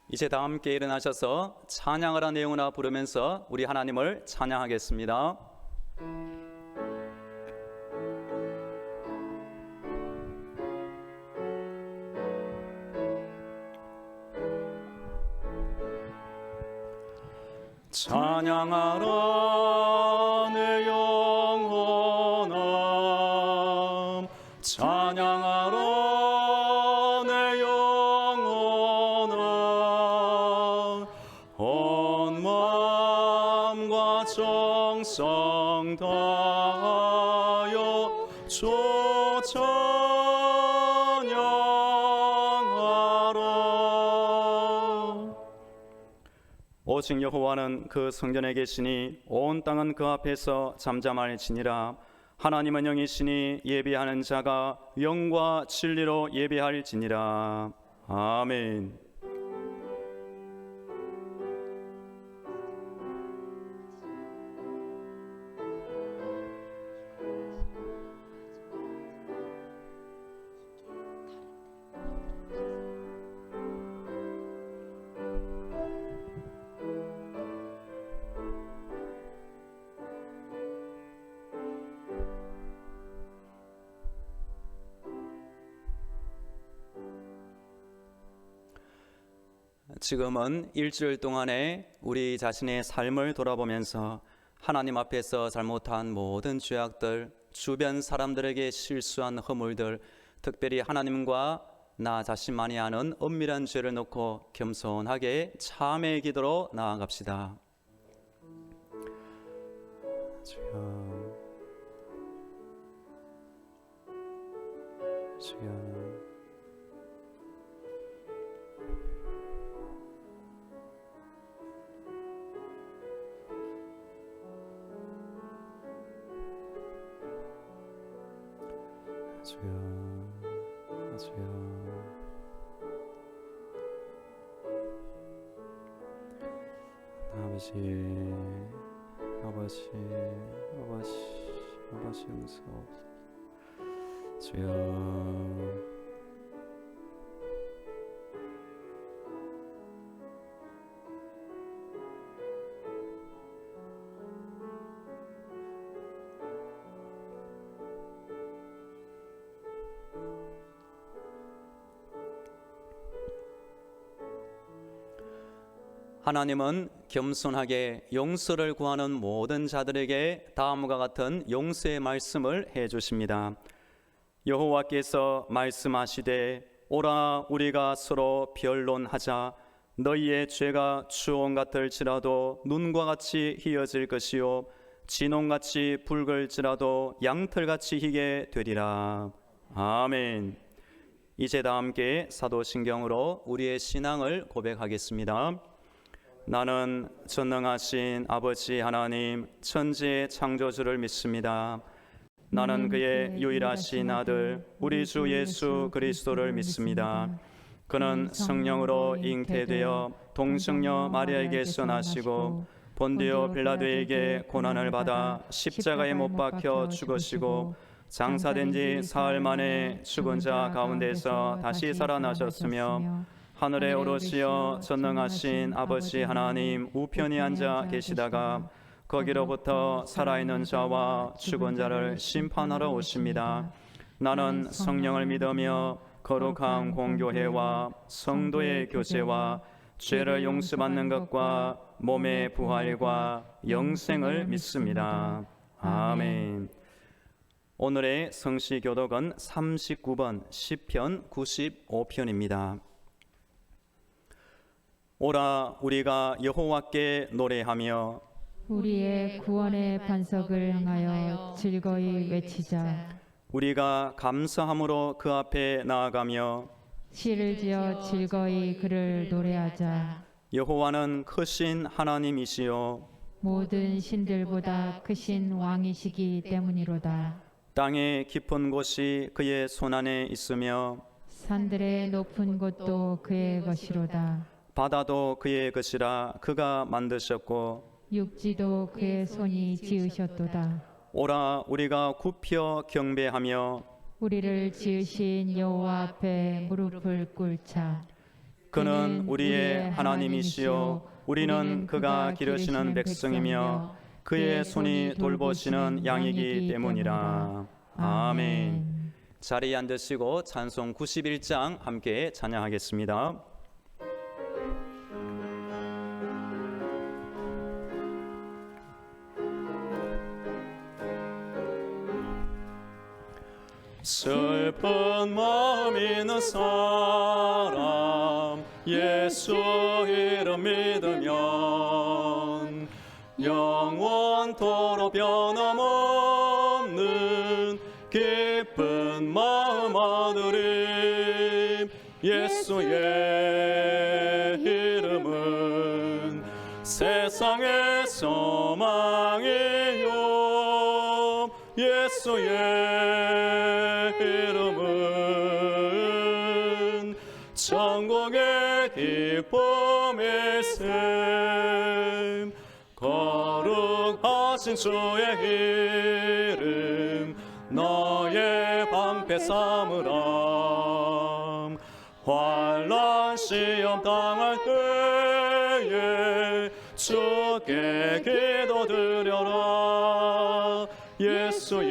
이제 다 함께 일어나셔서 찬양하라 내용으로 부르면서 우리 하나님을 찬양하겠습니다. 찬양하라 내 영혼아, 찬양하라 내 영혼아, 온 마음과 정성 다하여 주 찬양하라. 오직 여호와는 그 성전에 계시니 온 땅은 그 앞에서 잠잠할지니라. 하나님은 영이시니 예배하는 자가 영과 진리로 예배할지니라. 아멘. 지금은 일주일 동안에 우리 자신의 삶을 돌아보면서 하나님 앞에서 잘못한 모든 죄악들, 주변 사람들에게 실수한 허물들, 특별히 하나님과 나 자신만이 아는 엄밀한 죄를 놓고 겸손하게 참회의 기도로 나아갑시다. 주여, 주여. 주여, 주여. 아버지, 아버지, 아버지, 아버지 용서옵소서. 주여. 하나님은 겸손하게 용서를 구하는 모든 자들에게 다음과 같은 용서의 말씀을 해주십니다. 여호와께서 말씀하시되 오라 우리가 서로 변론하자. 너희의 죄가 추홍 같을지라도 눈과 같이 희어질 것이요 진홍같이 붉을지라도 양털같이 희게 되리라. 아멘. 이제 다 함께 사도신경으로 우리의 신앙을 고백하겠습니다. 나는 전능하신 아버지 하나님 천지의 창조주를 믿습니다. 나는 그의 유일하신 아들 우리 주 예수 그리스도를 믿습니다. 그는 성령으로 잉태되어 동정녀 마리아에게서 나시고 본디오 빌라도에게 고난을 받아 십자가에 못 박혀 죽으시고 장사된 지 사흘 만에 죽은 자 가운데서 다시 살아나셨으며 하늘에 오르시어 전능하신 아버지 하나님 우편에 앉아 계시다가 거기로부터 살아있는 자와 죽은 자를 심판하러 오십니다. 나는 성령을 믿으며 거룩한 공교회와 성도의 교제와 죄를 용서받는 것과 몸의 부활과 영생을 믿습니다. 아멘. 오늘의 성시 교독은 39번 시편 95편입니다. 오라 우리가 여호와께 노래하며 우리의 구원의 반석을 향하여 즐거이 외치자. 우리가 감사함으로 그 앞에 나아가며 시를 지어 즐거이 그를 노래하자. 여호와는 크신 하나님이시요 모든 신들보다 크신 왕이시기 때문이로다. 땅의 깊은 곳이 그의 손안에 있으며 산들의 높은 곳도 그의 것이로다. 바다도 그의 것이라 그가 만드셨고 육지도 그의 손이 지으셨도다. 오라 우리가 굽혀 경배하며 우리를 지으신 여호와 앞에 무릎을 꿇자. 그는 우리의 하나님이시요 우리는 그가 기르시는 백성이며 그의 손이 돌보시는 양이기 때문이라. 아멘. 자리에 앉으시고 찬송 91장 함께 찬양하겠습니다. 슬픈 마음 있는 사람 예수 이름 믿으면 영원토록 변함없는 기쁜 마음 얻으리. 예수의 이름은 세상의 소망이요 예수의 이름은 천국의 기쁨일세. 거룩하신 주의 이름 너의 방패 삼으라. 환난 시험 당할 때에 주께 기도드려라. 예수의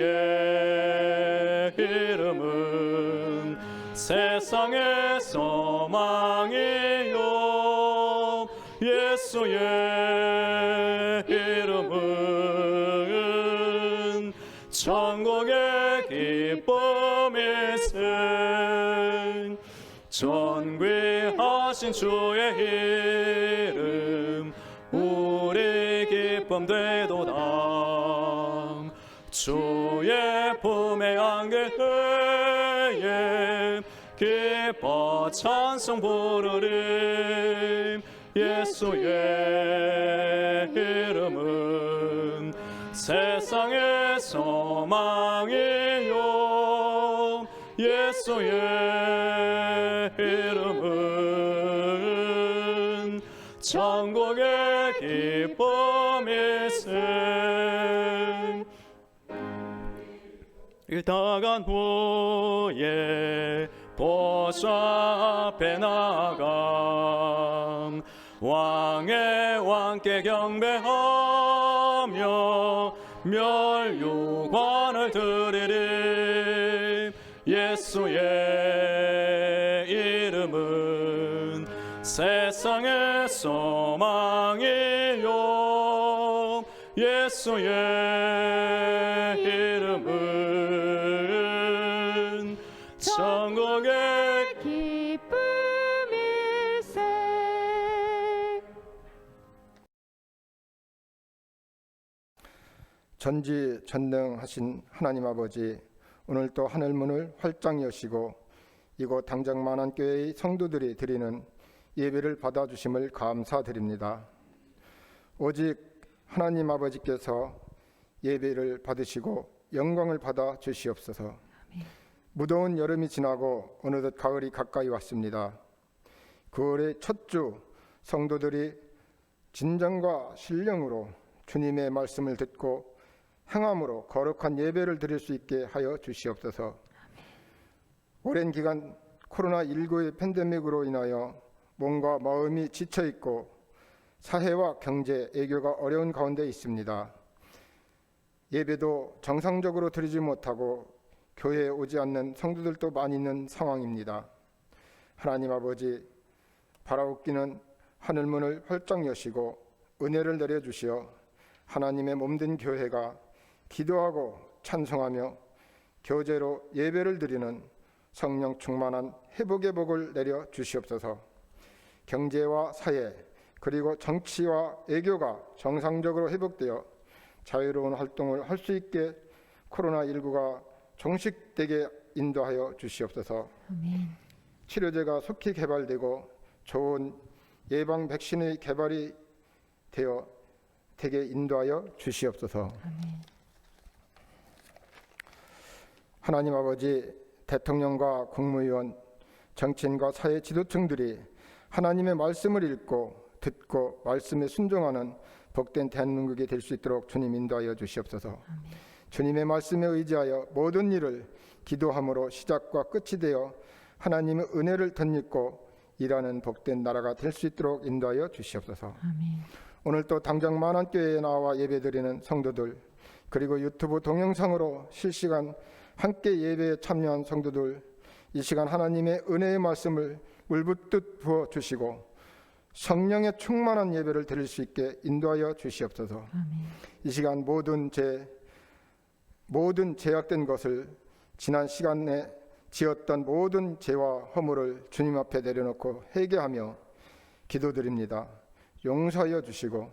이름은 세상의 소망이요 예수의 이름은 천국의 기쁨일세. 존귀하신 주의 이름 우리 기쁨 되도다. 주의 품에 안길 때에 기뻐 찬송 부르리. 예수의 이름은 세상의 소망이요 예수의 이름은 천국의 기쁨일세. 일다간 후에 보좌 앞에 나감 왕의 왕께 경배하며 멸류관을 드리리. 예수의 이름은 세상의 소망이요 예수의 이름은 천국의 기쁨일세. 전지전능하신 하나님 아버지, 오늘도 하늘문을 활짝 여시고 이곳 당정만한교회의 성도들이 드리는 예배를 받아주심을 감사드립니다. 오직 하나님 아버지께서 예배를 받으시고 영광을 받아 주시옵소서. 무더운 여름이 지나고 어느덧 가을이 가까이 왔습니다. 9월의 첫 주 성도들이 진정과 신령으로 주님의 말씀을 듣고 행함으로 거룩한 예배를 드릴 수 있게 하여 주시옵소서. 오랜 기간 코로나19의 팬데믹으로 인하여 몸과 마음이 지쳐있고 사회와 경제, 애교가 어려운 가운데 있습니다. 예배도 정상적으로 드리지 못하고 교회에 오지 않는 성도들도 많이 있는 상황입니다. 하나님 아버지, 바라옵기는 하늘문을 활짝 여시고 은혜를 내려주시어 하나님의 몸된 교회가 기도하고 찬송하며 교제로 예배를 드리는 성령 충만한 회복의 복을 내려 주시옵소서. 경제와 사회 그리고 정치와 애교가 정상적으로 회복되어 자유로운 활동을 할 수 있게 코로나19가 종식되게 인도하여 주시옵소서. 아멘. 치료제가 속히 개발되고 좋은 예방 백신의 개발이 되어 되게 인도하여 주시옵소서. 아멘. 하나님 아버지, 대통령과 국무위원, 정치인과 사회 지도층들이 하나님의 말씀을 읽고 듣고 말씀에 순종하는 복된 대한민국이 될 수 있도록 주님 인도하여 주시옵소서. 아멘. 주님의 말씀에 의지하여 모든 일을 기도함으로 시작과 끝이 되어 하나님의 은혜를 덧입고 일하는 복된 나라가 될 수 있도록 인도하여 주시옵소서. 아멘. 오늘 또 당장 만안교회에 나와 예배드리는 성도들, 그리고 유튜브 동영상으로 실시간 함께 예배에 참여한 성도들, 이 시간 하나님의 은혜의 말씀을 물붓듯 부어주시고 성령의 충만한 예배를 드릴 수 있게 인도하여 주시옵소서. 아멘. 이 시간 모든 죄악된 것을, 지난 시간에 지었던 모든 죄와 허물을 주님 앞에 내려놓고 회개하며 기도드립니다. 용서하여 주시고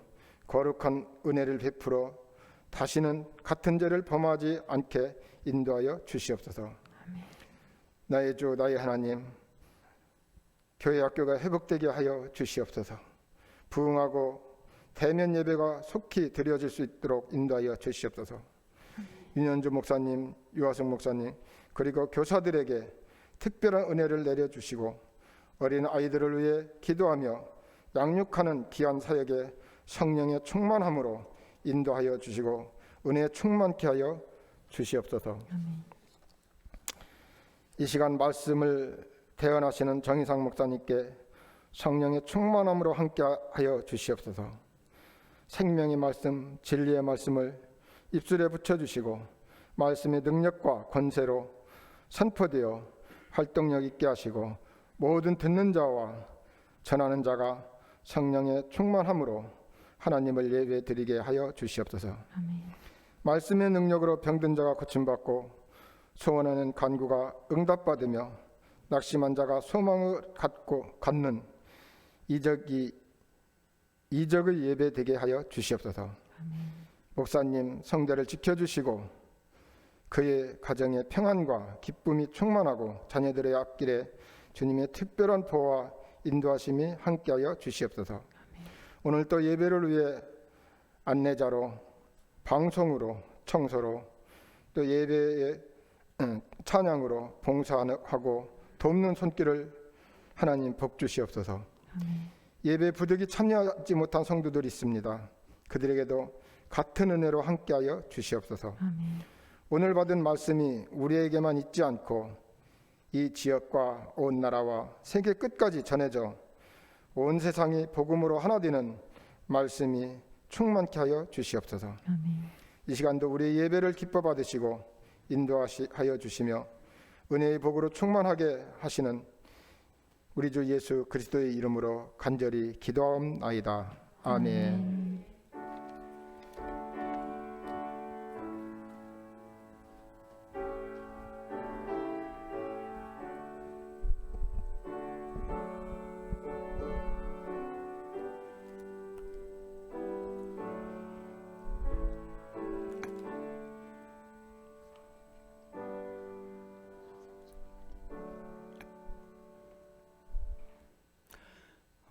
거룩한 은혜를 베풀어 다시는 같은 죄를 범하지 않게 인도하여 주시옵소서. 나의 주 나의 하나님, 교회 학교가 회복되게 하여 주시옵소서. 부흥하고 대면 예배가 속히 드려질 수 있도록 인도하여 주시옵소서. 윤현주 목사님, 유하성 목사님, 그리고 교사들에게 특별한 은혜를 내려주시고 어린 아이들을 위해 기도하며 양육하는 귀한 사역에 성령의 충만함으로 인도하여 주시고 은혜 충만케 하여 주시옵소서. 이 시간 말씀을 대언하시는 정희상 목사님께 성령의 충만함으로 함께하여 주시옵소서. 생명의 말씀, 진리의 말씀을 입술에 붙여주시고 말씀의 능력과 권세로 선포되어 활동력 있게 하시고 모든 듣는 자와 전하는 자가 성령의 충만함으로 하나님을 예배드리게 하여 주시옵소서. 아멘. 말씀의 능력으로 병든 자가 고침받고 소원하는 간구가 응답받으며 낙심한 자가 소망을 갖는 이적의 예배되게 하여 주시옵소서. 아멘. 목사님 성대를 지켜주시고 그의 가정에 평안과 기쁨이 충만하고 자녀들의 앞길에 주님의 특별한 보호와 인도하심이 함께하여 주시옵소서. 오늘 또 예배를 위해 안내자로, 방송으로, 청소로, 또 예배의 찬양으로 봉사하고 돕는 손길을 하나님 복 주시옵소서. 예배 부득이 참여하지 못한 성도들이 있습니다. 그들에게도 같은 은혜로 함께하여 주시옵소서. 아멘. 오늘 받은 말씀이 우리에게만 있지 않고 이 지역과 온 나라와 세계 끝까지 전해져 온 세상이 복음으로 하나 되는 말씀이 충만케 하여 주시옵소서. 아멘. 이 시간도 우리의 예배를 기뻐 받으시고 인도하여 주시며 은혜의 복으로 충만하게 하시는 우리 주 예수 그리스도의 이름으로 간절히 기도하옵나이다. 아멘.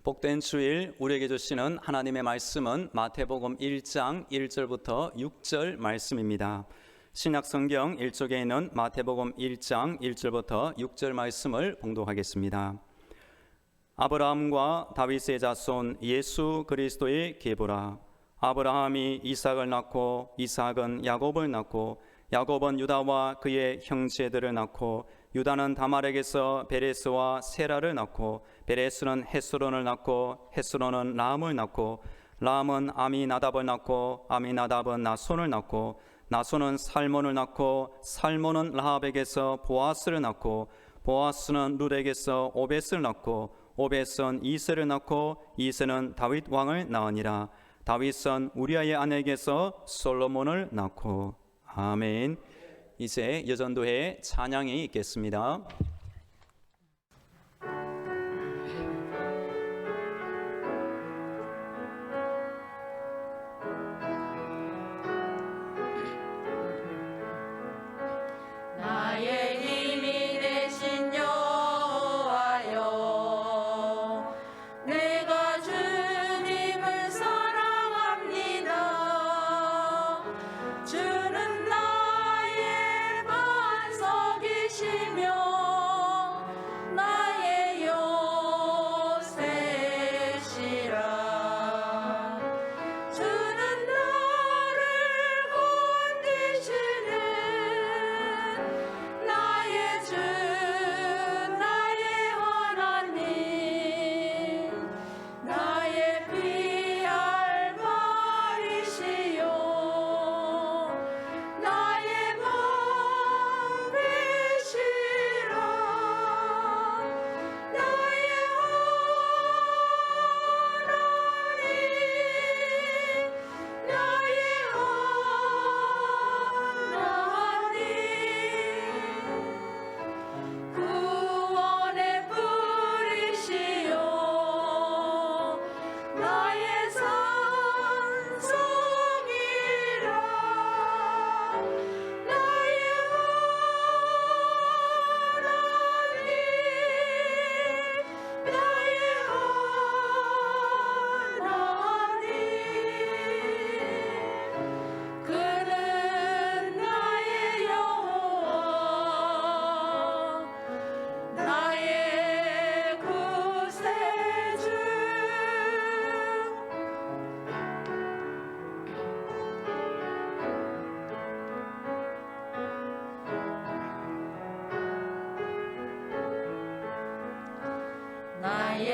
복된 주일 우리에게 주시는 하나님의 말씀은 마태복음 1장 1절부터 6절 말씀입니다. 신약성경 1쪽에 있는 마태복음 1장 1절부터 6절 말씀을 봉독하겠습니다. 아브라함과 다윗의 자손 예수 그리스도의 계보라. 아브라함이 이삭을 낳고 이삭은 야곱을 낳고 야곱은 유다와 그의 형제들을 낳고 유다는 다말에게서 베레스와 세라를 낳고 베레스는 헤스론을 낳고 헤스론은 람을 낳고 람은 아미나답을 낳고 아미나답은 나손을 낳고 나손은 살몬을 낳고 살몬은 라합에게서 보아스를 낳고 보아스는 룻에게서 오벳을 낳고 오벳은 이세를 낳고 이세는 다윗 왕을 낳으니라. 다윗은 우리아의 아내에게서 솔로몬을 낳고. 아멘. 이제 여전도회 찬양이 있겠습니다. 나의 힘이 되신 여호와여, 내가 주님을 사랑합니다. 주는 나의 반석이시며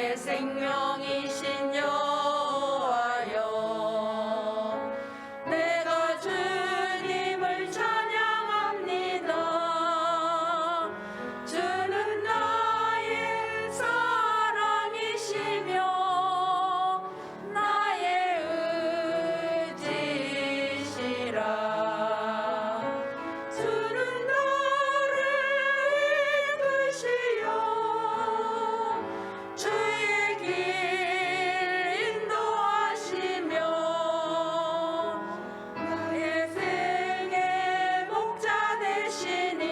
나의 생명이신 여호와여 내가 주님을 찬양합니다. 주는 나의 사랑이시며 나의 의지시라. 주는 나를 이끄시어 주의 길 인도하시며 나의 생의 목자 되시니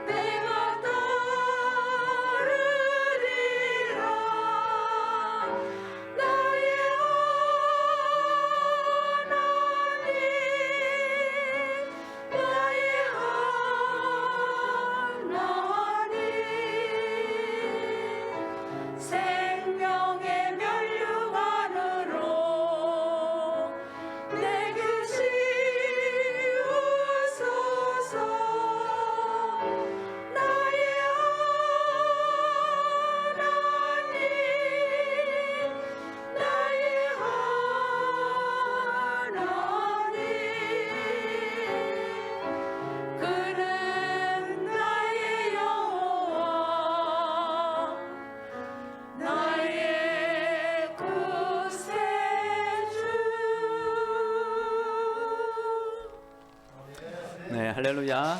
내가 따르리라. 나의 하나님 나의 하나님 생명의 면류관으로 내게 씌우소서. 나의 하나님 나의 하나님 그는 나의 여호와 나의 구세주. 네, 할렐루야.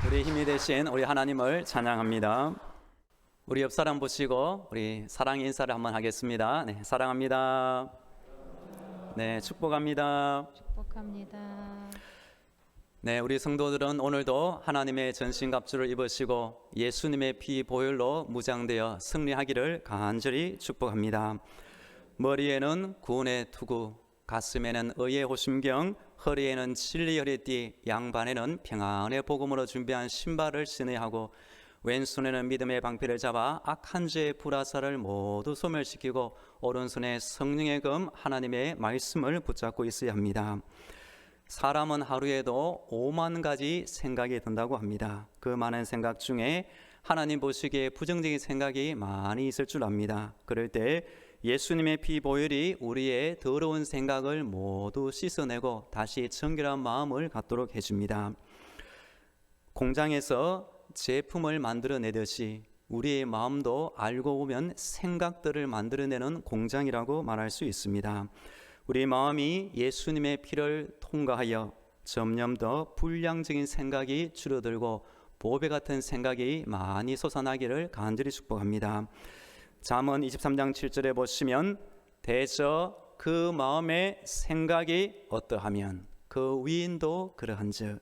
우리 힘이 되신 우리 하나님을 찬양합니다. 우리 옆 사람 보시고 우리 사랑 인사를 한번 하겠습니다. 네, 사랑합니다. 네, 축복합니다. 축복합니다. 네, 우리 성도들은 오늘도 하나님의 전신갑주를 입으시고 예수님의 피 보혈로 무장되어 승리하기를 간절히 축복합니다. 머리에는 구원의 투구, 가슴에는 의의 호심경, 허리에는 진리 허리띠, 양반에는 평안의 복음으로 준비한 신발을 신어야 하고 왼손에는 믿음의 방패를 잡아 악한 죄의 불화살을 모두 소멸시키고 오른손에 성령의 검 하나님의 말씀을 붙잡고 있어야 합니다. 사람은 하루에도 5만 가지 생각이 든다고 합니다. 그 많은 생각 중에 하나님 보시기에 부정적인 생각이 많이 있을 줄 압니다. 그럴 때 예수님의 피 보혈이 우리의 더러운 생각을 모두 씻어내고 다시 정결한 마음을 갖도록 해줍니다. 공장에서 제품을 만들어내듯이 우리의 마음도 알고 보면 생각들을 만들어내는 공장이라고 말할 수 있습니다. 우리 마음이 예수님의 피를 통과하여 점점 더 불량적인 생각이 줄어들고 보배 같은 생각이 많이 솟아나기를 간절히 축복합니다. 잠언 23장 7절에 보시면 대저 그 마음의 생각이 어떠하면 그 위인도 그러한즉.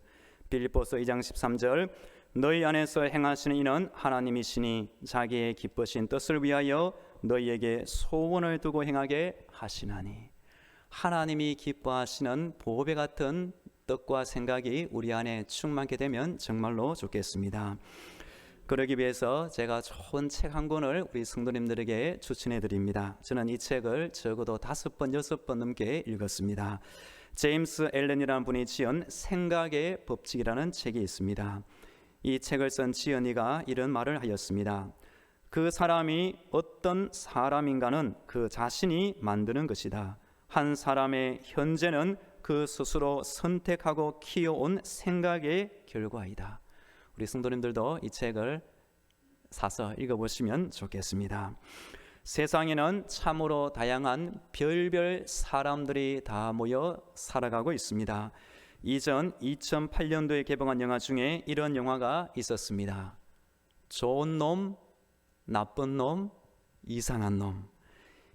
빌립보서 2장 13절 너희 안에서 행하시는 이는 하나님이시니 자기의 기쁘신 뜻을 위하여 너희에게 소원을 두고 행하게 하시나니. 하나님이 기뻐하시는 보배 같은 뜻과 생각이 우리 안에 충만하게 되면 정말로 좋겠습니다. 그러기 위해서 제가 좋은 책 한 권을 우리 성도님들에게 추천해 드립니다. 저는 이 책을 적어도 5번, 6번 넘게 읽었습니다. 제임스 앨런이라는 분이 지은 생각의 법칙이라는 책이 있습니다. 이 책을 쓴 지은이가 이런 말을 하였습니다. 그 사람이 어떤 사람인가는 그 자신이 만드는 것이다. 한 사람의 현재는 그 스스로 선택하고 키워온 생각의 결과이다. 우리 성도님들도 이 책을 사서 읽어보시면 좋겠습니다. 세상에는 참으로 다양한 별별 사람들이 다 모여 살아가고 있습니다. 이전 2008년도에 개봉한 영화 중에 이런 영화가 있었습니다. 좋은 놈, 나쁜 놈, 이상한 놈.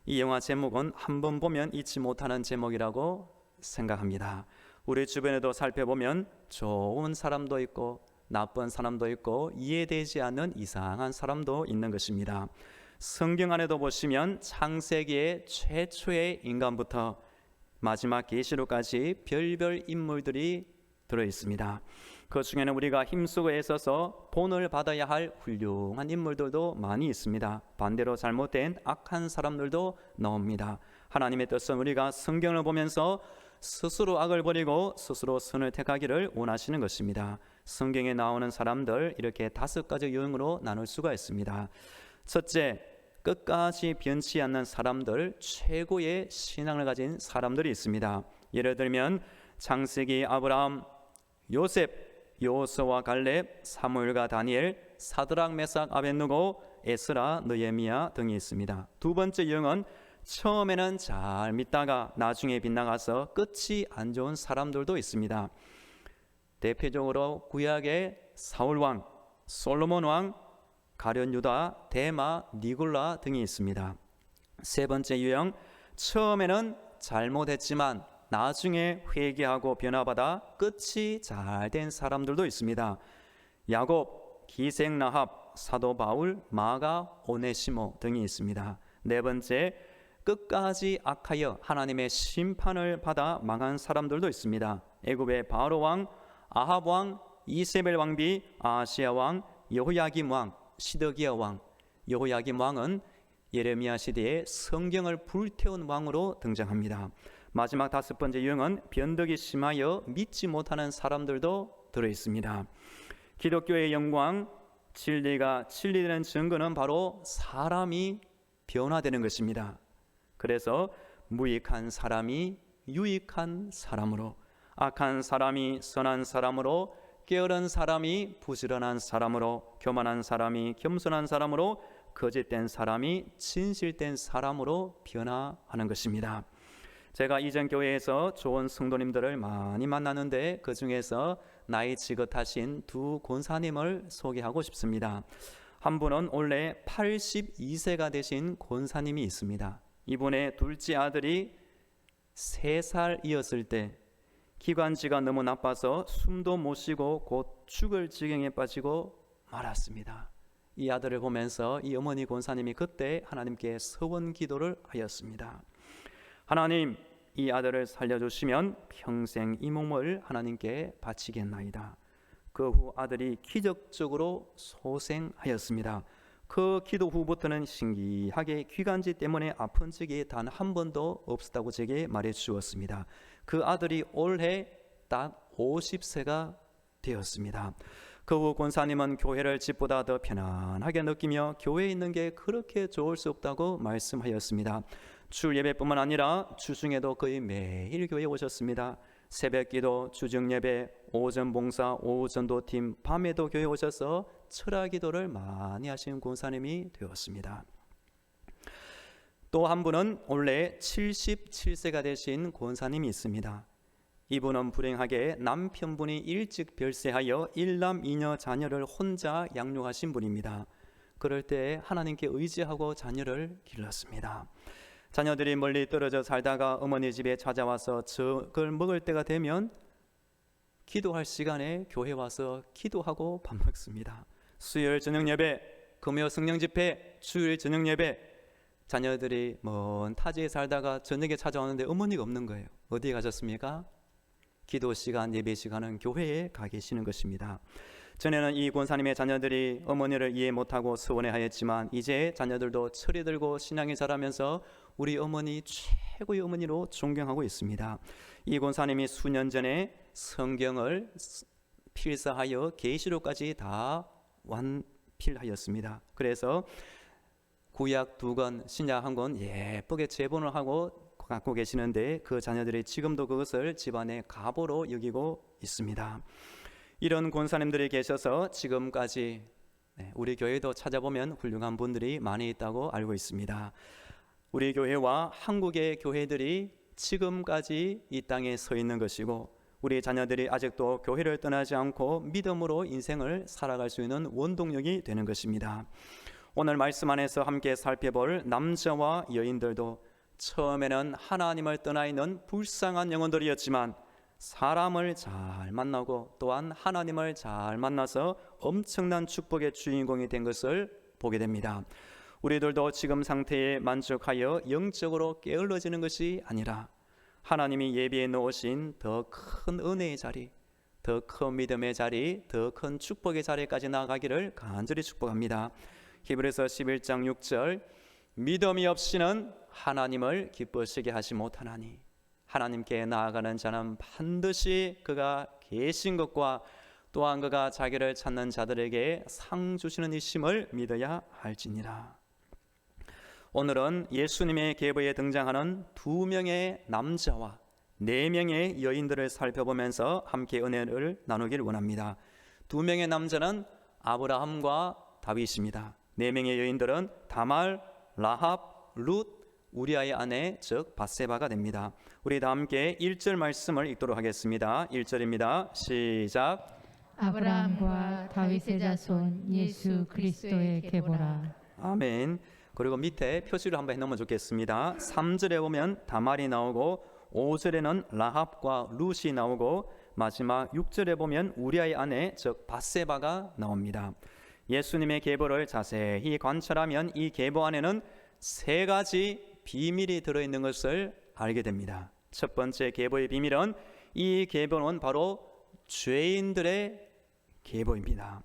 이 영화 제목은 한번 보면 잊지 못하는 제목이라고 생각합니다. 우리 주변에도 살펴보면 좋은 사람도 있고 나쁜 사람도 있고 이해되지 않는 이상한 사람도 있는 것입니다. 성경 안에도 보시면 창세기의 최초의 인간부터 마지막 계시록까지 별별 인물들이 들어있습니다. 그 중에는 우리가 힘쓰고 애써서 본을 받아야 할 훌륭한 인물들도 많이 있습니다. 반대로 잘못된 악한 사람들도 나옵니다. 하나님의 뜻은 우리가 성경을 보면서 스스로 악을 버리고 스스로 선을 택하기를 원하시는 것입니다. 성경에 나오는 사람들 이렇게 5가지 유형으로 나눌 수가 있습니다. 첫째, 끝까지 변치 않는 사람들, 최고의 신앙을 가진 사람들이 있습니다. 예를 들면 창세기 아브라함, 요셉, 여호수아와 갈렙, 사무엘과 다니엘, 사드락, 메삭, 아벳느고, 에스라, 느헤미야 등이 있습니다. 두 번째 유형은 처음에는 잘 믿다가 나중에 빗나가서 끝이 안 좋은 사람들도 있습니다. 대표적으로 구약의 사울 왕, 솔로몬 왕, 가룟 유다, 데마, 니골라 등이 있습니다. 세 번째 유형, 처음에는 잘못했지만 나중에 회개하고 변화받아 끝이 잘 된 사람들도 있습니다. 야곱, 기생 라합, 사도 바울, 마가, 오네시모 등이 있습니다. 네 번째, 끝까지 악하여 하나님의 심판을 받아 망한 사람들도 있습니다. 애굽의 바로 왕, 아합 왕, 이세벨 왕비, 아시아 왕, 여호야김 왕, 시드기야 왕. 여호야김 왕은 예레미야 시대에 성경을 불태운 왕으로 등장합니다. 마지막 다섯 번째 유형은 변덕이 심하여 믿지 못하는 사람들도 들어있습니다. 기독교의 영광, 진리가 진리되는 증거는 바로 사람이 변화되는 것입니다. 그래서 무익한 사람이 유익한 사람으로, 악한 사람이 선한 사람으로, 게으른 사람이 부지런한 사람으로, 교만한 사람이 겸손한 사람으로, 거짓된 사람이 진실된 사람으로 변화하는 것입니다. 제가 이전 교회에서 좋은 성도님들을 많이 만나는데 그 중에서 나이 지긋하신 두 권사님을 소개하고 싶습니다. 한 분은 원래 82세가 되신 권사님이 있습니다. 이분의 둘째 아들이 3살이었을 때 기관지가 너무 나빠서 숨도 못 쉬고 곧 죽을 지경에 빠지고 말았습니다. 이 아들을 보면서 이 어머니 권사님이 그때 하나님께 서원 기도를 하였습니다. 하나님, 이 아들을 살려주시면 평생 이 몸을 하나님께 바치겠나이다. 그 후 아들이 기적적으로 소생하였습니다. 그 기도 후부터는 신기하게 기관지 때문에 아픈 적이 단 한 번도 없었다고 제게 말해 주었습니다. 그 아들이 올해 딱 50세가 되었습니다. 그 후 권사님은 교회를 집보다 더 편안하게 느끼며 교회에 있는 게 그렇게 좋을 수 없다고 말씀하였습니다. 주 예배뿐만 아니라 주중에도 거의 매일 교회에 오셨습니다. 새벽기도, 주중예배, 오전 봉사, 오후 전도팀, 밤에도 교회에 오셔서 철야 기도를 많이 하시는 권사님이 되었습니다. 또 한 분은 원래 77세가 되신 권사님이 있습니다. 이분은 불행하게 남편분이 일찍 별세하여 일남 이녀 자녀를 혼자 양육하신 분입니다. 그럴 때 하나님께 의지하고 자녀를 길렀습니다. 자녀들이 멀리 떨어져 살다가 어머니 집에 찾아와서 그걸 먹을 때가 되면 기도할 시간에 교회 와서 기도하고 밥 먹습니다. 수요일 저녁 예배, 금요 성령 집회, 주일 저녁 예배. 자녀들이 먼 타지에 살다가 저녁에 찾아오는데 어머니가 없는 거예요. 어디에 가셨습니까? 기도 시간, 예배 시간은 교회에 가 계시는 것입니다. 전에는 이 권사님의 자녀들이 어머니를 이해 못하고 서운해하였지만 이제 자녀들도 철이 들고 신앙이 자라면서 우리 어머니 최고의 어머니로 존경하고 있습니다. 이 권사님이 수년 전에 성경을 필사하여 계시록까지 다 완필하였습니다. 그래서 구약 2권, 신약 1권 예쁘게 제본을 하고 갖고 계시는데 그 자녀들이 지금도 그것을 집안의 가보로 여기고 있습니다. 이런 권사님들이 계셔서 지금까지 우리 교회도 찾아보면 훌륭한 분들이 많이 있다고 알고 있습니다. 우리 교회와 한국의 교회들이 지금까지 이 땅에 서 있는 것이고 우리 자녀들이 아직도 교회를 떠나지 않고 믿음으로 인생을 살아갈 수 있는 원동력이 되는 것입니다. 오늘 말씀 안에서 함께 살펴볼 남자와 여인들도 처음에는 하나님을 떠나 있는 불쌍한 영혼들이었지만 사람을 잘 만나고 또한 하나님을 잘 만나서 엄청난 축복의 주인공이 된 것을 보게 됩니다. 우리들도 지금 상태에 만족하여 영적으로 게을러지는 것이 아니라 하나님이 예비해 놓으신 더 큰 은혜의 자리, 더 큰 믿음의 자리, 더 큰 축복의 자리까지 나아가기를 간절히 축복합니다. 히브리서 11장 6절 믿음이 없이는 하나님을 기쁘시게 하지 못하나니 하나님께 나아가는 자는 반드시 그가 계신 것과 또한 그가 자기를 찾는 자들에게 상 주시는 이심을 믿어야 할지니라. 오늘은 예수님의 계보에 등장하는 2명의 남자와 4명의 여인들을 살펴보면서 함께 은혜를 나누길 원합니다. 2명의 남자는 아브라함과 다윗입니다. 4명의 여인들은 다말, 라합, 룻, 우리아의 아내 즉 밧세바가 됩니다. 우리 다 함께 1절 말씀을 읽도록 하겠습니다. 1절입니다. 시작. 아브라함과 다윗의 자손 예수 그리스도의 계보라. 아멘. 그리고 밑에 표시를 한번 해놓으면 좋겠습니다. 3절에 보면 다말이 나오고 5절에는 라합과 룻이 나오고 마지막 6절에 보면 우리아의 아내 즉 밧세바가 나옵니다. 예수님의 계보를 자세히 관찰하면 이 계보 안에는 3가지 비밀이 들어있는 것을 알게 됩니다. 첫 번째 계보의 비밀은 이 계보는 바로 죄인들의 계보입니다.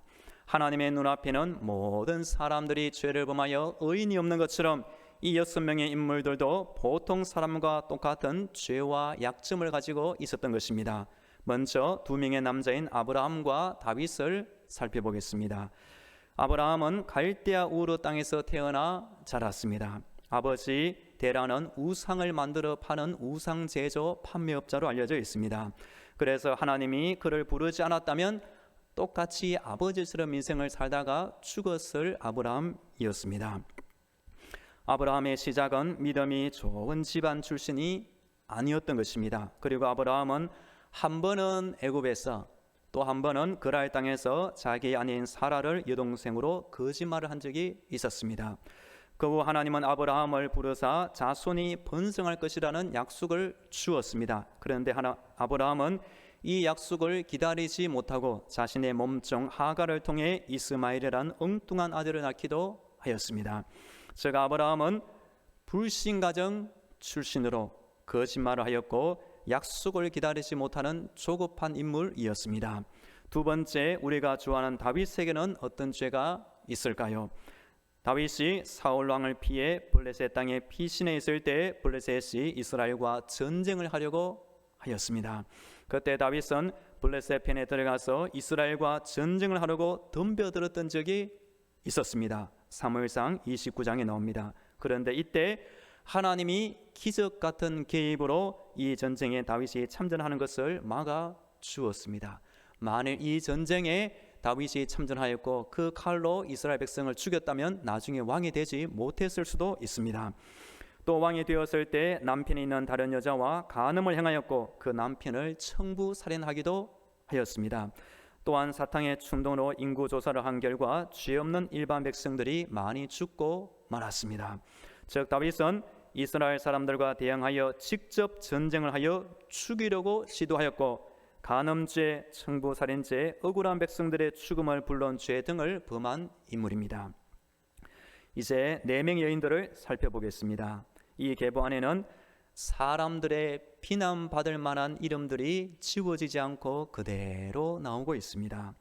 하나님의 눈앞에는 모든 사람들이 죄를 범하여 의인이 없는 것처럼 이 6명의 인물들도 보통 사람과 똑같은 죄와 약점을 가지고 있었던 것입니다. 먼저 2명의 남자인 아브라함과 다윗을 살펴보겠습니다. 아브라함은 갈대아 우르 땅에서 태어나 자랐습니다. 아버지 데라는 우상을 만들어 파는 우상 제조 판매업자로 알려져 있습니다. 그래서 하나님이 그를 부르지 않았다면 똑같이 아버지처럼 인생을 살다가 죽었을 아브라함이었습니다. 아브라함의 시작은 믿음이 좋은 집안 출신이 아니었던 것입니다. 그리고 아브라함은 한 번은 애굽에서 또 한 번은 그랄 땅에서 자기 아내인 사라를 여동생으로 거짓말을 한 적이 있었습니다. 그 후 하나님은 아브라함을 부르사 자손이 번성할 것이라는 약속을 주었습니다. 그런데 아브라함은 이 약속을 기다리지 못하고 자신의 몸종 하갈을 통해 이스마엘이라는 엉뚱한 아들을 낳기도 하였습니다. 즉 아브라함은 불신가정 출신으로 거짓말을 하였고 약속을 기다리지 못하는 조급한 인물이었습니다. 두 번째, 우리가 좋아하는 다윗에게는 어떤 죄가 있을까요? 다윗이 사울 왕을 피해 블레셋 땅에 피신해 있을 때 블레셋이 이스라엘과 전쟁을 하려고 하였습니다. 그때 다윗은 블레셋 편에 들어가서 이스라엘과 전쟁을 하려고 덤벼들었던 적이 있었습니다. 사무엘상 29장에 나옵니다. 그런데 이때 하나님이 기적 같은 개입으로 이 전쟁에 다윗이 참전하는 것을 막아 주었습니다. 만일 이 전쟁에 다윗이 참전하였고 그 칼로 이스라엘 백성을 죽였다면 나중에 왕이 되지 못했을 수도 있습니다. 또 왕이 되었을 때 남편이 있는 다른 여자와 간음을 행하였고 그 남편을 청부 살인하기도 하였습니다. 또한 사탕의 충동으로 인구조사를 한 결과 죄 없는 일반 백성들이 많이 죽고 말았습니다. 즉 다윗은 이스라엘 사람들과 대항하여 직접 전쟁을 하여 죽이려고 시도하였고 간음죄, 청부살인죄, 억울한 백성들의 죽음을 불러온 죄 등을 범한 인물입니다. 이제 4명의 여인들을 살펴보겠습니다. 이 계보 안에는 사람들의 비난받을 만한 이름들이 지워지지 않고 그대로 나오고 있습니다.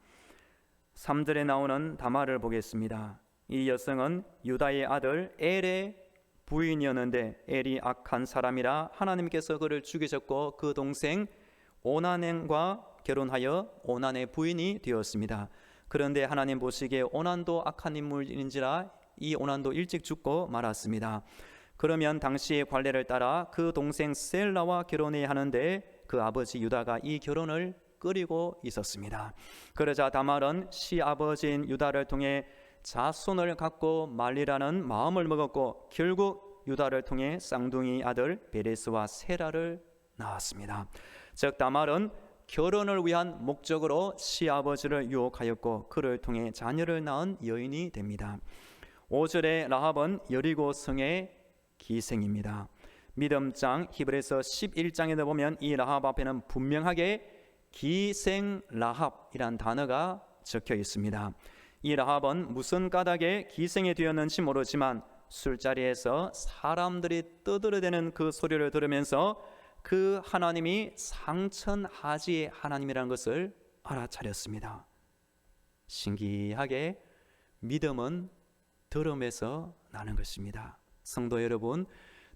3절에 나오는 다말을 보겠습니다. 이 여성은 유다의 아들 엘의 부인이었는데 엘이 악한 사람이라 하나님께서 그를 죽이셨고 그 동생 오난과 결혼하여 오난의 부인이 되었습니다. 그런데 하나님 보시기에 오난도 악한 인물인지라 이 오난도 일찍 죽고 말았습니다. 그러면 당시의 관례를 따라 그 동생 셀라와 결혼해야 하는데 그 아버지 유다가 이 결혼을 꺼리고 있었습니다. 그러자 다말은 시아버지인 유다를 통해 자손을 갖고 말리라는 마음을 먹었고 결국 유다를 통해 쌍둥이 아들 베레스와 세라를 낳았습니다. 즉 다말은 결혼을 위한 목적으로 시아버지를 유혹하였고 그를 통해 자녀를 낳은 여인이 됩니다. 5절의 라합은 여리고 성의 기생입니다. 믿음장 히브리서 11장에 보면 이 라합 앞에는 분명하게 기생 라합이란 단어가 적혀 있습니다. 이 라합은 무슨 까닭에 기생이 되었는지 모르지만 술자리에서 사람들이 떠들어대는 그 소리를 들으면서 그 하나님이 상천하지의 하나님이라는 것을 알아차렸습니다. 신기하게 믿음은 들음에서 나는 것입니다. 성도 여러분,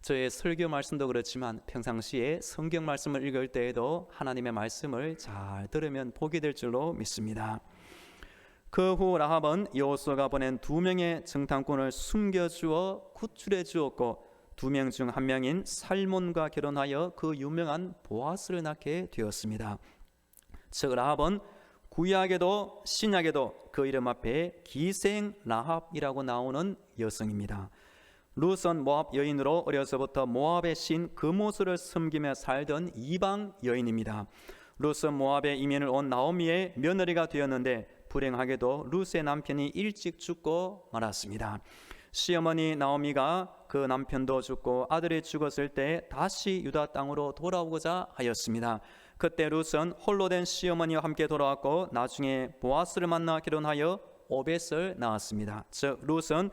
저의 설교 말씀도 그렇지만 평상시에 성경 말씀을 읽을 때에도 하나님의 말씀을 잘 들으면 복이 될 줄로 믿습니다. 그 후 라합은 여호수아가 보낸 2명의 정탐꾼을 숨겨주어 구출해 주었고 2명 중 1명인 살몬과 결혼하여 그 유명한 보아스를 낳게 되었습니다. 즉 라합은 구약에도 신약에도 그 이름 앞에 기생 라합이라고 나오는 여성입니다. 룻은 모압 여인으로 어려서부터 모압의 신 그모스를 섬기며 살던 이방 여인입니다. 룻은 모압에 이민을 온 나오미의 며느리가 되었는데 불행하게도 룻의 남편이 일찍 죽고 말았습니다. 시어머니 나오미가 그 남편도 죽고 아들이 죽었을 때 다시 유다 땅으로 돌아오고자 하였습니다. 그때 룻은 홀로 된 시어머니와 함께 돌아왔고 나중에 보아스를 만나 결혼하여 오벳을 낳았습니다. 즉 룻은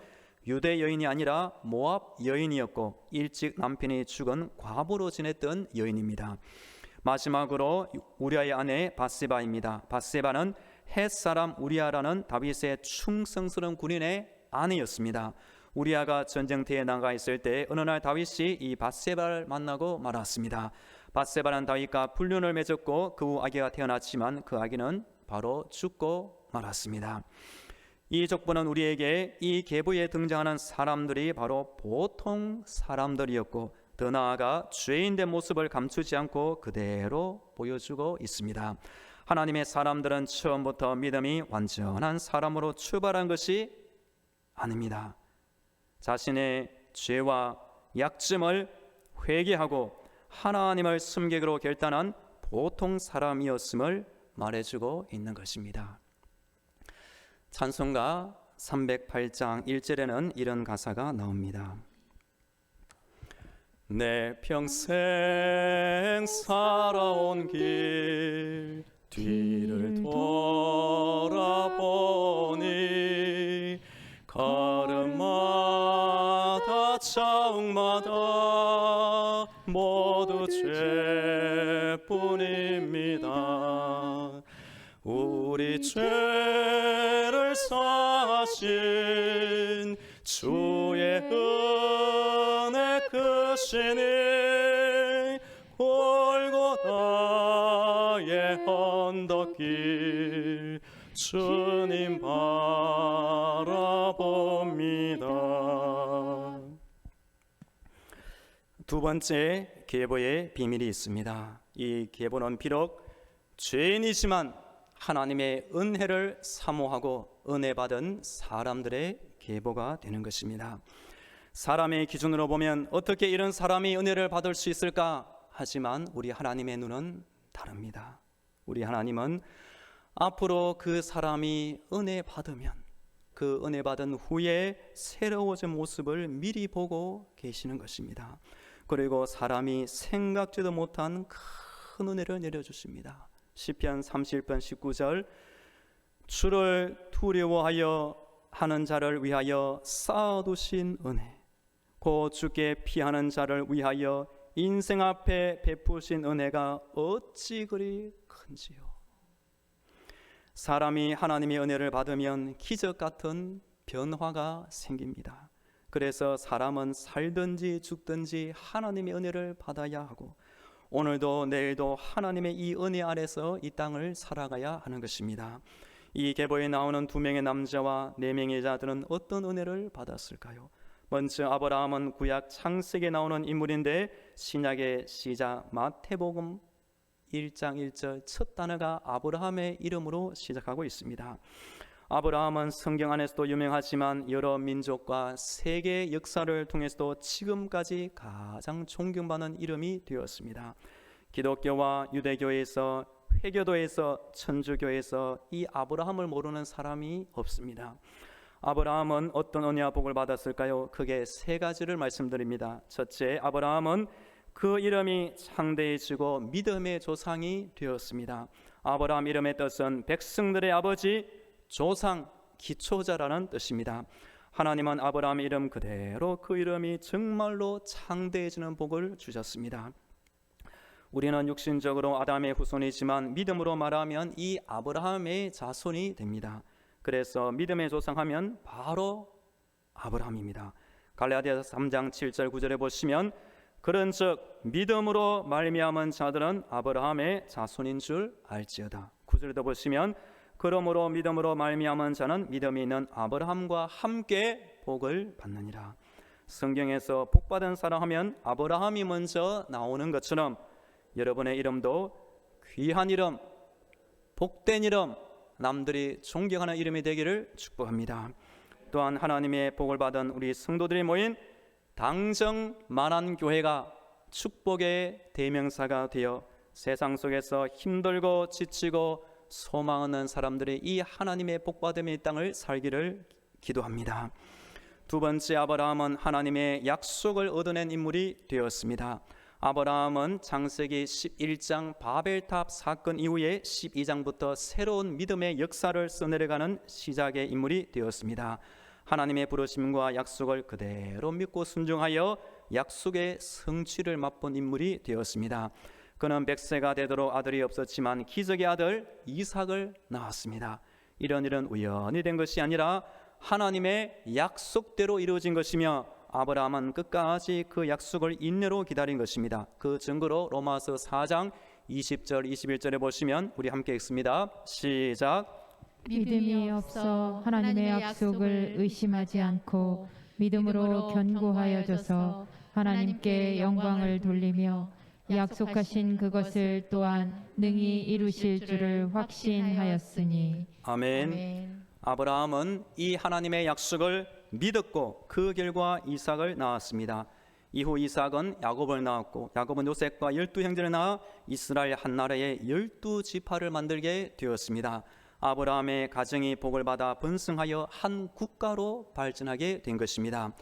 유대 여인이 아니라 모압 여인이었고 일찍 남편이 죽은 과부로 지냈던 여인입니다. 마지막으로 우리아의 아내 밧세바입니다. 밧세바는 헷사람 우리아라는 다윗의 충성스러운 군인의 아내였습니다. 우리아가 전쟁터에 나가 있을 때 어느 날 다윗이 이 밧세바를 만나고 말았습니다. 밧세바는 다윗과 불륜을 맺었고 그 후 아기가 태어났지만 그 아기는 바로 죽고 말았습니다. 이 족보는 우리에게 이 계보에 등장하는 사람들이 바로 보통 사람들이었고 더 나아가 죄인된 모습을 감추지 않고 그대로 보여주고 있습니다. 하나님의 사람들은 처음부터 믿음이 완전한 사람으로 출발한 것이 아닙니다. 자신의 죄와 약점을 회개하고 하나님을 숨기기로 결단한 보통 사람이었음을 말해주고 있는 것입니다. 찬송가 308장 1절에는 이런 가사가 나옵니다. 내 평생 살아온 길 뒤를 돌아보니 걸음마다 자욱마다 모두 죄뿐입니다. 우리 죄를 사하신 주의 은혜 크시니 골고다의 언덕길 주님 바라봅니다. 두 번째 계보의 비밀이 있습니다. 이 계보는 비록 죄인이지만 하나님의 은혜를 사모하고 은혜 받은 사람들의 계보가 되는 것입니다. 사람의 기준으로 보면 어떻게 이런 사람이 은혜를 받을 수 있을까 하지만 우리 하나님의 눈은 다릅니다. 우리 하나님은 앞으로 그 사람이 은혜 받으면 그 은혜 받은 후에 새로워진 모습을 미리 보고 계시는 것입니다. 그리고 사람이 생각지도 못한 큰 은혜를 내려주십니다. 시편 31편 19절 주를 두려워하여 하는 자를 위하여 쌓아두신 은혜 곧 주께 피하는 자를 위하여 인생 앞에 베푸신 은혜가 어찌 그리 큰지요. 사람이 하나님의 은혜를 받으면 기적 같은 변화가 생깁니다. 그래서 사람은 살든지 죽든지 하나님의 은혜를 받아야 하고 오늘도 내일도 하나님의 이 은혜 아래서 이 땅을 살아가야 하는 것입니다. 이 계보에 나오는 2명의 남자와 4명의 여자들은 어떤 은혜를 받았을까요? 먼저 아브라함은 구약 창세기에 나오는 인물인데 신약의 시작 마태복음 1장 1절 첫 단어가 아브라함의 이름으로 시작하고 있습니다. 아브라함은 성경 안에서도 유명하지만 여러 민족과 세계 역사를 통해서도 지금까지 가장 존경받는 이름이 되었습니다. 기독교와 유대교에서 회교도에서 천주교에서 이 아브라함을 모르는 사람이 없습니다. 아브라함은 어떤 은혜와 복을 받았을까요? 크게 3가지를 말씀드립니다. 첫째, 아브라함은 그 이름이 창대해지고 믿음의 조상이 되었습니다. 아브라함 이름의 뜻은 백성들의 아버지, 조상, 기초자라는 뜻입니다. 하나님은 아브라함 이름 그대로 그 이름이 정말로 창대해지는 복을 주셨습니다. 우리는 육신적으로 아담의 후손이지만 믿음으로 말하면 이 아브라함의 자손이 됩니다. 그래서 믿음의 조상하면 바로 아브라함입니다. 갈라디아서 3장 7절 9절에 보시면 그런즉 믿음으로 말미암은 자들은 아브라함의 자손인 줄 알지어다. 9절에도 보시면 그러므로 믿음으로 말미암은 자는 믿음이 있는 아브라함과 함께 복을 받느니라. 성경에서 복받은 사람 하면 아브라함이 먼저 나오는 것처럼 여러분의 이름도 귀한 이름, 복된 이름, 남들이 존경하는 이름이 되기를 축복합니다. 또한 하나님의 복을 받은 우리 성도들이 모인 당정만한 교회가 축복의 대명사가 되어 세상 속에서 힘들고 지치고 소망 없는 사람들이 이 하나님의 복받음의 땅을 살기를 기도합니다. 두 번째, 아브라함은 하나님의 약속을 얻어낸 인물이 되었습니다. 아브라함은 창세기 11장 바벨탑 사건 이후에 12장부터 새로운 믿음의 역사를 써내려가는 시작의 인물이 되었습니다. 하나님의 부르심과 약속을 그대로 믿고 순종하여 약속의 성취를 맛본 인물이 되었습니다. 그는 100세가 되도록 아들이 없었지만 기적의 아들 이삭을 낳았습니다. 이런 일은 우연히 된 것이 아니라 하나님의 약속대로 이루어진 것이며 아브라함은 끝까지 그 약속을 인내로 기다린 것입니다. 그 증거로 로마서 4장 20절 21절에 보시면 우리 함께 읽습니다. 시작. 믿음이 없어 하나님의 약속을 의심하지 않고 믿음으로 견고하여져서 하나님께 영광을 돌리며 약속하신 그것을 또한 능히 이루실 줄을 확신하였으니. 아멘. 아브라함은 이 하나님의 약속을 믿었고 그 결과 이삭을 낳았습니다. 이후 이삭은 야곱을 낳았고 야곱은 요셉과 12형제를 낳아 이스라엘 한 나라의 12지파를 만들게 되었습니다. 아브라함의 가정이 복을 받아 번성하여 한 국가로 발전하게 된 것입니다.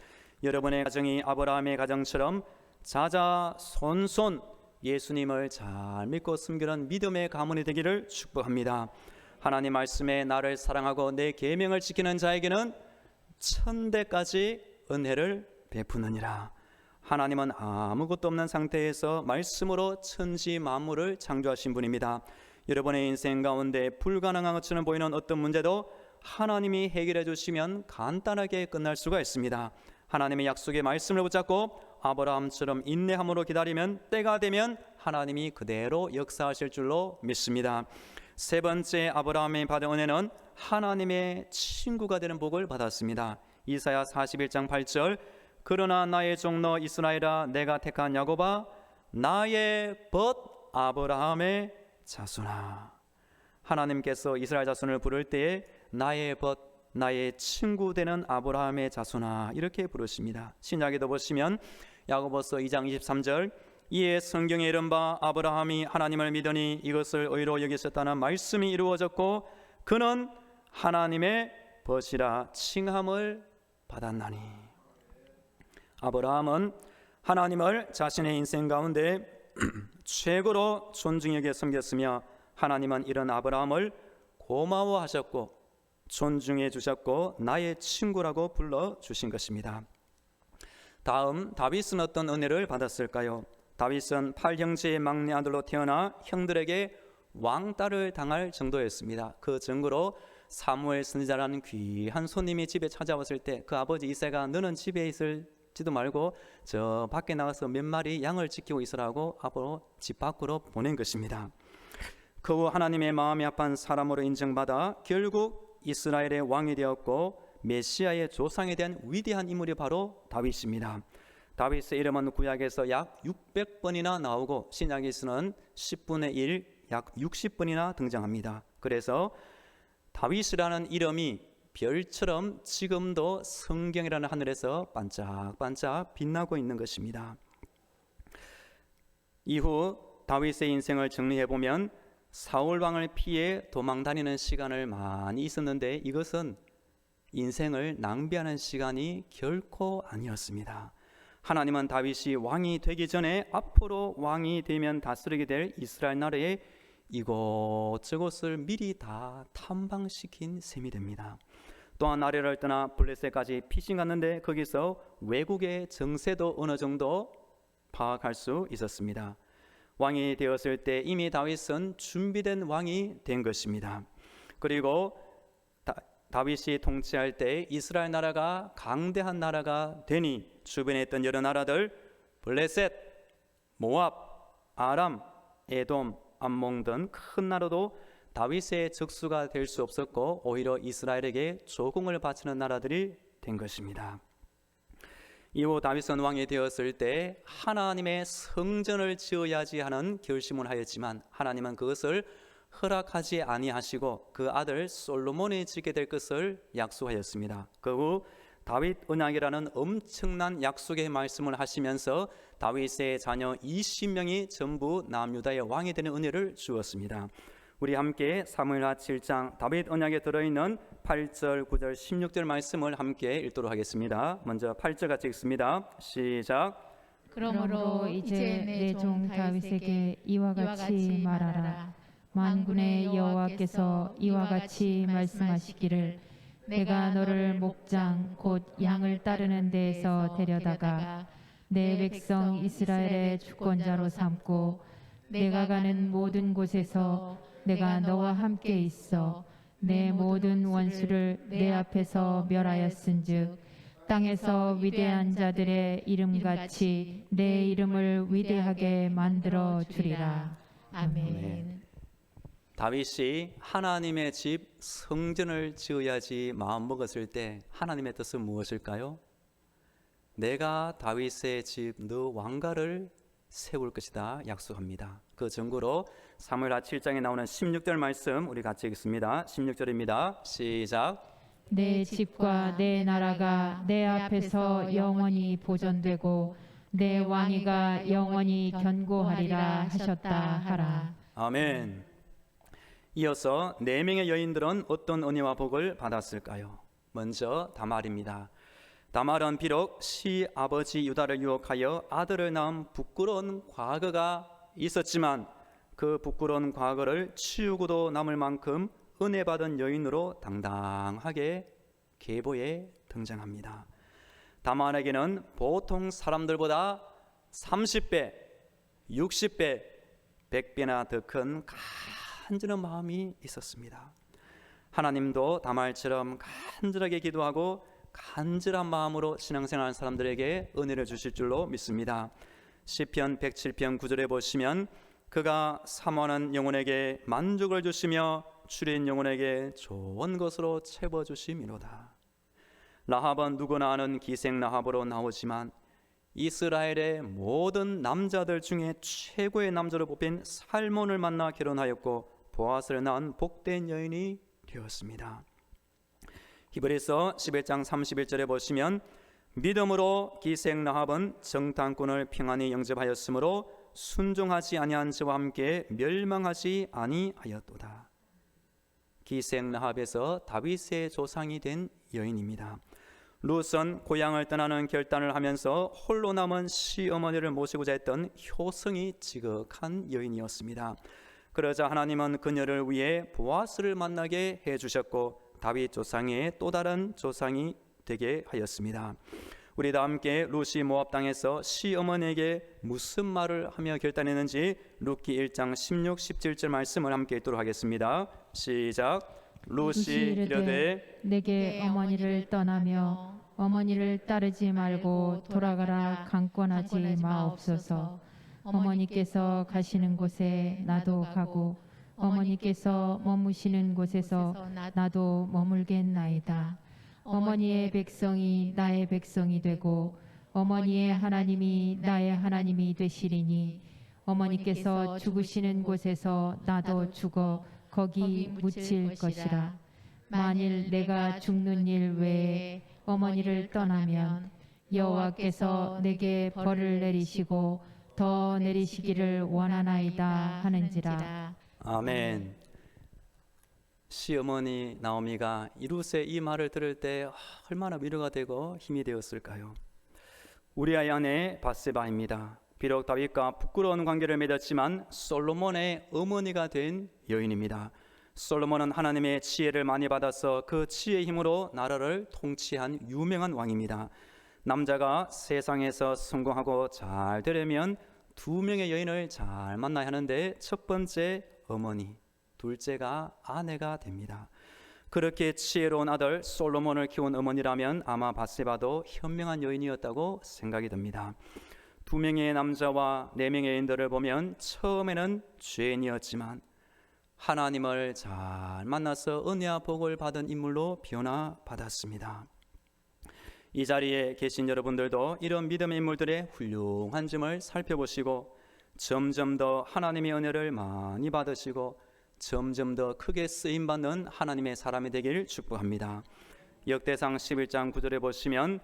여러분의 가정이 아브라함의 가정처럼 자자손손 예수님을 잘 믿고 섬기는 믿음의 가문이 되기를 축복합니다. 하나님 말씀에 나를 사랑하고 내 계명을 지키는 자에게는 천대까지 은혜를 베푸느니라. 하나님은 아무것도 없는 상태에서 말씀으로 천지 만물을 창조하신 분입니다. 여러분의 인생 가운데 불가능한 것처럼 보이는 어떤 문제도 하나님이 해결해 주시면 간단하게 끝날 수가 있습니다. 하나님의 약속의 말씀을 붙잡고 아브라함처럼 인내함으로 기다리면 때가 되면 하나님이 그대로 역사하실 줄로 믿습니다. 세 번째, 아브라함이 받은 은혜는 하나님의 친구가 되는 복을 받았습니다. 이사야 41장 8절, 그러나 나의 종로 이스라엘아, 내가 택한 야곱아, 나의 벗 아브라함의 자손아. 하나님께서 이스라엘 자손을 부를 때에 나의 벗, 나의 친구 되는 아브라함의 자손아 이렇게 부르십니다. 신약에도 보시면 야고보서 2장 23절, 이에 성경에 이른바 아브라함이 하나님을 믿으니 이것을 의로 여기셨다는 말씀이 이루어졌고 그는 하나님의 벗이라 칭함을 받았나니. 아브라함은 하나님을 자신의 인생 가운데 최고로 존중 여겨 섬겼으며 하나님은 이런 아브라함을 고마워하셨고 존중해 주셨고 나의 친구라고 불러주신 것입니다. 다음, 다윗은 어떤 은혜를 받았을까요? 다윗은 8형제의 막내 아들로 태어나 형들에게 왕따를 당할 정도였습니다. 그 증거로 사무엘 선지자라는 귀한 손님이 집에 찾아왔을 때 그 아버지 이새가 너는 집에 있을지도 말고 저 밖에 나가서 몇 마리 양을 지키고 있으라고 앞으로 집 밖으로 보낸 것입니다. 그 후 하나님의 마음이 아픈 사람으로 인정받아 결국 이스라엘의 왕이 되었고 메시아의 조상에 대한 위대한 인물이 바로 다윗입니다. 다윗의 이름은 구약에서 약 600번이나 나오고 신약에서는 10분의 1, 약 60번이나 등장합니다. 그래서 다윗이라는 이름이 별처럼 지금도 성경이라는 하늘에서 반짝반짝 빛나고 있는 것입니다. 이후 다윗의 인생을 정리해보면 사울 왕을 피해 도망다니는 시간을 많이 있었는데 이것은 인생을 낭비하는 시간이 결코 아니었습니다. 하나님은 다윗이 왕이 되기 전에 앞으로 왕이 되면 다스리게 될 이스라엘 나라의 이곳저곳을 미리 다 탐방시킨 셈이 됩니다. 또한 아래를 떠나 블레셋까지 피신 갔는데 거기서 외국의 정세도 어느 정도 파악할 수 있었습니다. 왕이 되었을 때 이미 다윗은 준비된 왕이 된 것입니다. 그리고 다윗이 통치할 때 이스라엘 나라가 강대한 나라가 되니 주변에 있던 여러 나라들 블레셋, 모압, 아람, 에돔, 암몬 등 큰 나라도 다윗의 적수가 될 수 없었고 오히려 이스라엘에게 조공을 바치는 나라들이 된 것입니다. 이후 다윗은 왕이 되었을 때 하나님의 성전을 지어야지 하는 결심을 하였지만 하나님은 그것을 허락하지 아니하시고 그 아들 솔로몬이 짓게 될 것을 약속하였습니다. 그 후 다윗 언약이라는 엄청난 약속의 말씀을 하시면서 다윗의 자녀 20명이 전부 남유다의 왕이 되는 은혜를 주었습니다. 우리 함께 사무엘하 7장 다윗 언약에 들어있는 8절, 9절, 16절 말씀을 함께 읽도록 하겠습니다. 먼저 8절 같이 읽습니다. 시작. 그러므로 이제 내 종 다윗에게 이와 같이 말하라. 만군의 여호와께서 이와 같이 말씀하시기를 내가 너를 목장 곧 양을 따르는 데에서 데려다가 내 백성 이스라엘의 주권자로 삼고 내가 가는 모든 곳에서 내가 너와 함께 있어 내 모든 원수를 내 앞에서 멸하였은즉 땅에서 위대한 자들의 이름같이 내 이름을 위대하게 만들어 주리라. 아멘. 다윗이 하나님의 집 성전을 지어야지 마음먹었을 때 하나님의 뜻은 무엇일까요? 내가 다윗의 집 너 왕가를 세울 것이다 약속합니다. 그 증거로 사무엘하 7장에 나오는 16절 말씀 우리 같이 읽습니다. 16절입니다. 시작. 내 집과 내 나라가 내 앞에서 영원히 보존되고 내 왕위가 영원히 견고하리라 하셨다 하라. 아멘. 이어서 4명의 여인들은 어떤 은혜와 복을 받았을까요? 먼저 다말입니다. 다말은 비록 시아버지 유다를 유혹하여 아들을 낳은 부끄러운 과거가 있었지만 그 부끄러운 과거를 치우고도 남을 만큼 은혜 받은 여인으로 당당하게 계보에 등장합니다. 다말에게는 보통 사람들보다 30배, 60배, 100배나 더 큰 간절한 마음이 있었습니다. 하나님도 다말처럼 간절하게 기도하고 간절한 마음으로 신앙생활하는 사람들에게 은혜를 주실 줄로 믿습니다. 시편 107편 9절에 보시면 그가 사모하는 영혼에게 만족을 주시며 추린 영혼에게 좋은 것으로 채워주심이로다. 라합은 누구나 아는 기생 라합으로 나오지만 이스라엘의 모든 남자들 중에 최고의 남자로 뽑힌 살몬을 만나 결혼하였고 보아스를 낳은 복된 여인이 되었습니다. 히브리서 11장 31절에 보시면 믿음으로 기생 라합은 정탐꾼을 평안히 영접하였으므로 순종하지 아니한 자와 함께 멸망하지 아니하였도다. 기생 라합에서 다윗의 조상이 된 여인입니다. 룻은 고향을 떠나는 결단을 하면서 홀로 남은 시어머니를 모시고자 했던 효성이 지극한 여인이었습니다. 그러자 하나님은 그녀를 위해 보아스를 만나게 해주셨고 다윗 조상의 또 다른 조상이 되게 하였습니다. 우리 다 함께 룻이 모압 땅에서 시어머니에게 무슨 말을 하며 결단했는지 룻기 1장 16, 17절 말씀을 함께 읽도록 하겠습니다. 시작. 룻이 이르되 내게 어머니를 떠나며 어머니를 따르지 말고 돌아가라 강권하지 마옵소서. 어머니께서 가시는 곳에 나도 가고 어머니께서 머무시는 곳에서 나도 머물겠나이다. 어머니의 백성이 나의 백성이 되고 어머니의 하나님이 나의 하나님이 되시리니 어머니께서 죽으시는 곳에서 나도 죽어 거기 묻힐 것이라. 만일 내가 죽는 일 외에 어머니를 떠나면 여호와께서 내게 벌을 내리시고 더 내리시기를 원하나이다 하는지라. 아멘. 시어머니 나오미가 이룻의 이 말을 들을 때 얼마나 위로가 되고 힘이 되었을까요? 우리아의 아내 밧세바입니다. 비록 다윗과 부끄러운 관계를 맺었지만 솔로몬의 어머니가 된 여인입니다. 솔로몬은 하나님의 지혜를 많이 받아서 그 지혜의 힘으로 나라를 통치한 유명한 왕입니다. 남자가 세상에서 성공하고 잘 되려면 2명의 여인을 잘 만나야 하는데 첫 번째 어머니, 둘째가 아내가 됩니다. 그렇게 지혜로운 아들 솔로몬을 키운 어머니라면 아마 밧세바도 현명한 여인이었다고 생각이 듭니다. 2명의 남자와 4명의 여인들을 보면 처음에는 죄인이었지만 하나님을 잘 만나서 은혜와 복을 받은 인물로 변화받았습니다. 이 자리에 계신 여러분들도 이런 믿음의 인물들의 훌륭한 점을 살펴보시고 점점 더 하나님의 은혜를 많이 받으시고 점점 더 크게 쓰임받는 하나님의 사람이 되길 축복합니다. 역대상 11장 9절에 보시면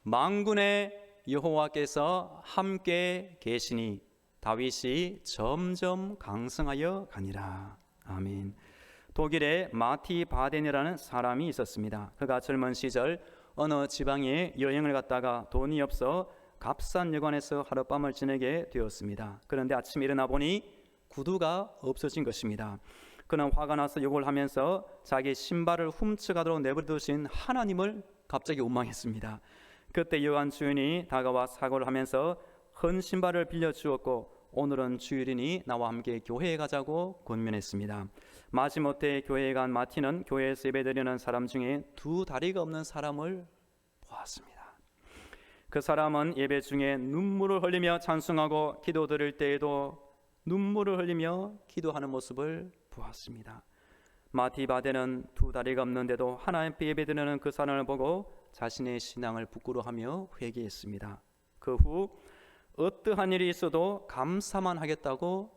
만군의 여호와께서 함께 계시니 다윗이 점점 강성하여 가니라. 아멘. 독일의 마티 바덴이라는 사람이 있었습니다. 그가 젊은 시절 어느 지방에 여행을 갔다가 돈이 없어 값싼 여관에서 하룻밤을 지내게 되었습니다. 그런데 아침에 일어나 보니 구두가 없어진 것입니다. 그는 화가 나서 욕을 하면서 자기 신발을 훔쳐가도록 내버려두신 하나님을 갑자기 원망했습니다. 그때 여관 주인이 다가와 사과를 하면서 헌 신발을 빌려주었고 오늘은 주일이니 나와 함께 교회에 가자고 권면했습니다. 마지못해 교회에 간 마티는 교회에서 예배드리는 사람 중에 두 다리가 없는 사람을 보았습니다. 그 사람은 예배 중에 눈물을 흘리며 찬송하고 기도드릴 때에도 눈물을 흘리며 기도하는 모습을 보았습니다. 마티 바데는 두 다리가 없는데도 하나님 앞에 예배드리는 그 사람을 보고 자신의 신앙을 부끄러워하며 회개했습니다. 그 후 어떠한 일이 있어도 감사만 하겠다고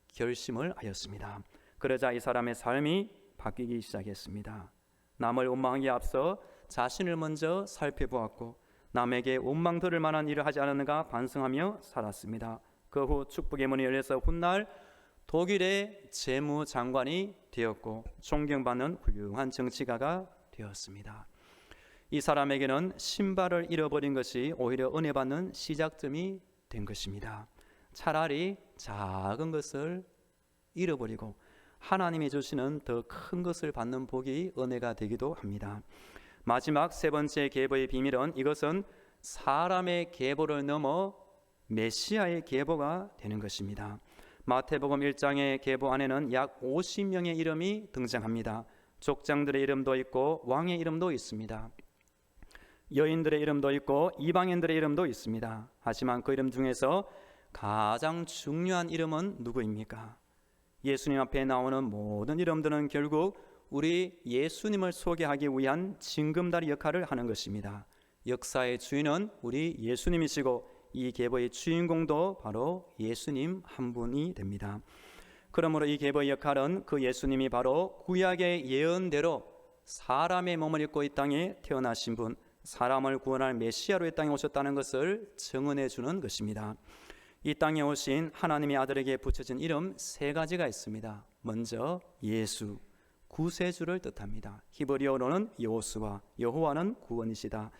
결심을 하였습니다. 그러자 이 사람의 삶이 바뀌기 시작했습니다. 남을 원망하기에 앞서 자신을 먼저 살펴보았고 남에게 원망 들을 만한 일을 하지 않았는가 반성하며 살았습니다. 그 후 축복의 문이 열려서 훗날 독일의 재무장관이 되었고 존경받는 훌륭한 정치가가 되었습니다. 이 사람에게는 신발을 잃어버린 것이 오히려 은혜 받는 시작점이 된 것입니다. 차라리 작은 것을 잃어버리고 하나님이 주시는 더 큰 것을 받는 복이 은혜가 되기도 합니다. 마지막 세 번째 계보의 비밀은 이것은 사람의 계보를 넘어 메시아의 계보가 되는 것입니다. 마태복음 1장의 계보 안에는 약 50명의 이름이 등장합니다. 족장들의 이름도 있고 왕의 이름도 있습니다. 여인들의 이름도 있고 이방인들의 이름도 있습니다. 하지만 그 이름 중에서 가장 중요한 이름은 누구입니까? 예수님 앞에 나오는 모든 이름들은 결국 우리 예수님을 소개하기 위한 징검다리 역할을 하는 것입니다. 역사의 주인은 우리 예수님이시고 이 계보의 주인공도 바로 예수님 한 분이 됩니다. 그러므로 이 계보의 역할은 그 예수님이 바로 구약의 예언대로 사람의 몸을 입고 이 땅에 태어나신 분, 사람을 구원할 메시아로 이 땅에 오셨다는 것을 증언해 주는 것입니다. 이 땅에 오신 하나님의 아들에게 붙여진 이름 세 가지가 있습니다. 먼저 예수, 구세주를 뜻합니다. 히브리어로는 여호수아, 여호와는 구원이시다.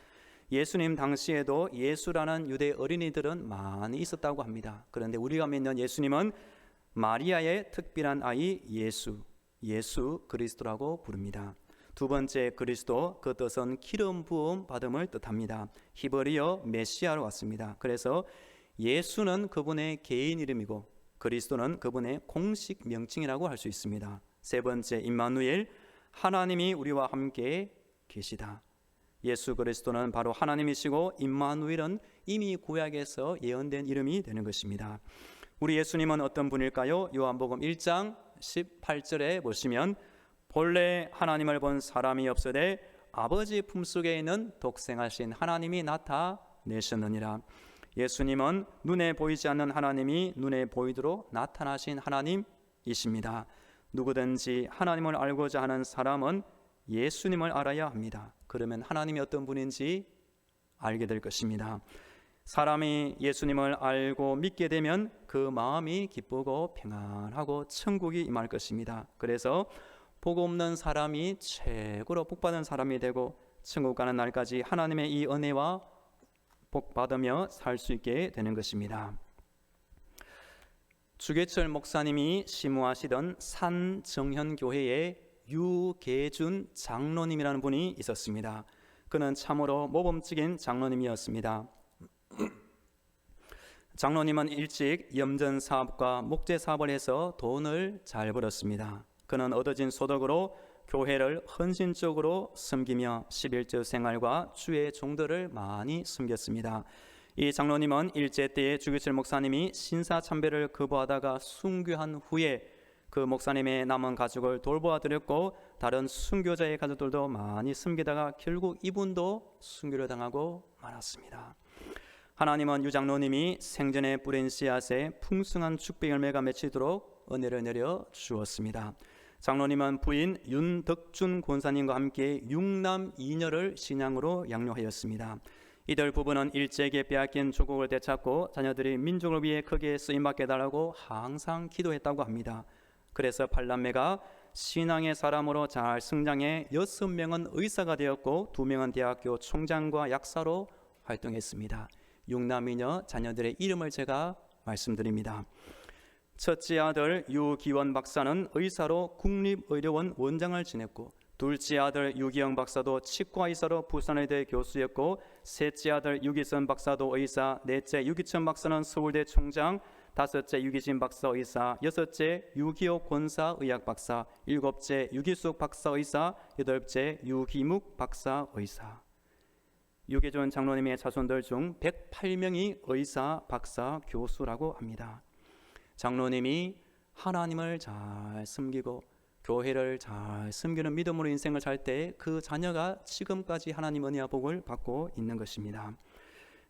예수님 당시에도 예수라는 유대 어린이들은 많이 있었다고 합니다. 그런데 우리가 믿는 예수님은 마리아의 특별한 아이 예수 그리스도라고 부릅니다. 두 번째 그리스도, 그 뜻은 기름 부음 받음을 뜻합니다. 히브리어 메시아로 왔습니다. 그래서 예수는 그분의 개인 이름이고 그리스도는 그분의 공식 명칭이라고 할 수 있습니다. 세 번째 임마누엘, 하나님이 우리와 함께 계시다. 예수 그리스도는 바로 하나님이시고 임마누엘은 이미 구약에서 예언된 이름이 되는 것입니다. 우리 예수님은 어떤 분일까요? 요한복음 1장 18절에 보시면 본래 하나님을 본 사람이 없으되 아버지 품속에 있는 독생하신 하나님이 나타내셨느니라. 예수님은 눈에 보이지 않는 하나님이 눈에 보이도록 나타나신 하나님이십니다. 누구든지 하나님을 알고자 하는 사람은 예수님을 알아야 합니다. 그러면 하나님이 어떤 분인지 알게 될 것입니다. 사람이 예수님을 알고 믿게 되면 그 마음이 기쁘고 평안하고 천국이 임할 것입니다. 그래서 복 없는 사람이 최고로 복받은 사람이 되고 천국 가는 날까지 하나님의 이 은혜와 복 받으며 살 수 있게 되는 것입니다. 주계철 목사님이 심우하시던 산정현교회에 유계준 장로님이라는 분이 있었습니다. 그는 참으로 모범적인 장로님이었습니다. 장로님은 일찍 염전 사업과 목재 사업을 해서 돈을 잘 벌었습니다. 그는 얻어진 소득으로 교회를 헌신적으로 섬기며 11조 생활과 주의 종들을 많이 섬겼습니다. 이 장로님은 일제 때에 주기철 목사님이 신사참배를 거부하다가 순교한 후에 그 목사님의 남은 가족을 돌보아 드렸고 다른 순교자의 가족들도 많이 숨기다가 결국 이분도 순교를 당하고 말았습니다. 하나님은 유장로님이 생전에 뿌린 씨앗에 풍성한 축복 열매가 맺히도록 은혜를 내려 주었습니다. 장로님은 부인 윤덕준 권사님과 함께 6남 2녀를 신앙으로 양육하였습니다. 이들 부부는 일제에게 빼앗긴 조국을 되찾고 자녀들이 민족을 위해 크게 쓰임받게 해달라고 항상 기도했다고 합니다. 그래서 8남매가 신앙의 사람으로 잘 성장해 6명은 의사가 되었고 2명은 대학교 총장과 약사로 활동했습니다. 6남 2녀 자녀들의 이름을 제가 말씀드립니다. 첫째 아들 유기원 박사는 의사로 국립의료원 원장을 지냈고 둘째 아들 유기영 박사도 치과의사로 부산의대 교수였고 셋째 아들 유기선 박사도 의사, 넷째 유기천 박사는 서울대 총장, 다섯째 유기진 박사 의사, 여섯째 유기호 권사 의학 박사, 일곱째 유기숙 박사 의사, 여덟째 유기묵 박사 의사. 유계존 장로님의 자손들 중 108명이 의사, 박사, 교수라고 합니다. 장로님이 하나님을 잘 섬기고 교회를 잘 섬기는 믿음으로 인생을 살 때 그 자녀가 지금까지 하나님 은혜와 복을 받고 있는 것입니다.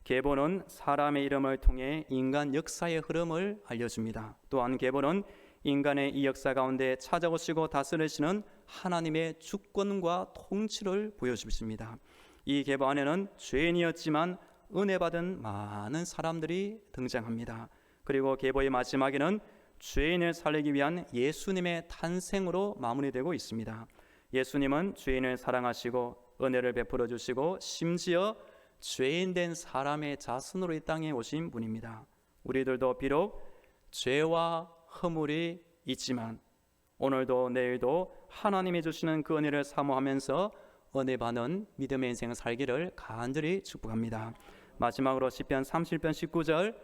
계보는 사람의 이름을 통해 인간 역사의 흐름을 알려줍니다. 또한 계보는 인간의 이 역사 가운데 찾아오시고 다스리시는 하나님의 주권과 통치를 보여주십니다. 이 계보 안에는 죄인이었지만 은혜 받은 많은 사람들이 등장합니다. 그리고 계보의 마지막에는 죄인을 살리기 위한 예수님의 탄생으로 마무리되고 있습니다. 예수님은 죄인을 사랑하시고 은혜를 베풀어 주시고 심지어 죄인 된 사람의 자손으로 이 땅에 오신 분입니다. 우리들도 비록 죄와 허물이 있지만 오늘도 내일도 하나님이 주시는 그 은혜를 사모하면서 은혜 받는 믿음의 인생을 살기를 간절히 축복합니다. 마지막으로 시편 30편 19절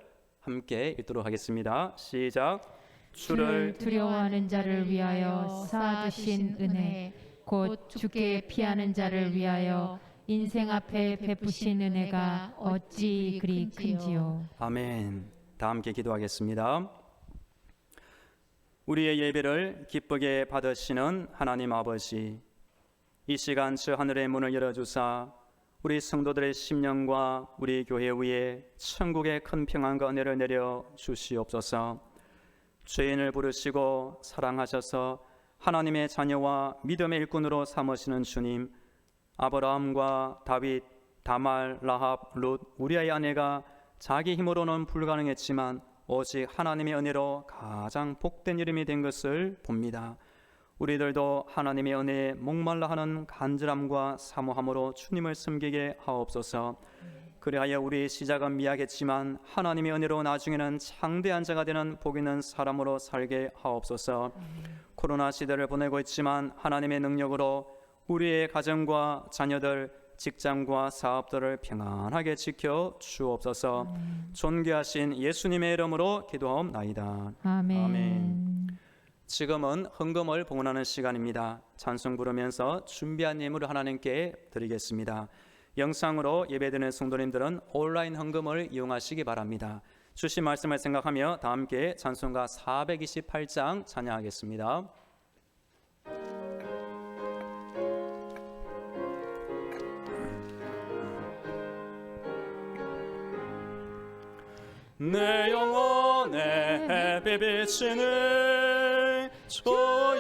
함께 읽도록 하겠습니다. 시작. 주를 두려워하는 자를 위하여 쌓아두신 은혜 곧 주께 피하는 자를 위하여 인생 앞에 베푸신 은혜가 어찌 그리 큰지요. 아멘. 다 함께 기도하겠습니다. 우리의 예배를 기쁘게 받으시는 하나님 아버지, 이 시간 저 하늘의 문을 열어주사 우리 성도들의 심령과 우리 교회 위에 천국의 큰 평안과 은혜를 내려 주시옵소서. 죄인을 부르시고 사랑하셔서 하나님의 자녀와 믿음의 일꾼으로 삼으시는 주님, 아브라함과 다윗, 다말, 라합, 룻, 우리아의 아내가 자기 힘으로는 불가능했지만 오직 하나님의 은혜로 가장 복된 이름이 된 것을 봅니다. 우리들도 하나님의 은혜에 목말라 하는 간절함과 사모함으로 주님을 섬기게 하옵소서. 그리하여 우리 시작은 미약했지만 하나님의 은혜로 나중에는 창대한 자가 되는 복 있는 사람으로 살게 하옵소서. 코로나 시대를 보내고 있지만 하나님의 능력으로 우리의 가정과 자녀들, 직장과 사업들을 평안하게 지켜 주옵소서. 존귀하신 예수님의 이름으로 기도하옵나이다. 아멘. 아멘. 지금은 헌금을 봉헌하는 시간입니다. 찬송 부르면서 준비한 예물을 하나님께 드리겠습니다. 영상으로 예배드리는 성도님들은 온라인 헌금을 이용하시기 바랍니다. 주신 말씀을 생각하며 다 함께 찬송가 428장 찬양하겠습니다. 내 영혼에 햇빛 비치는 주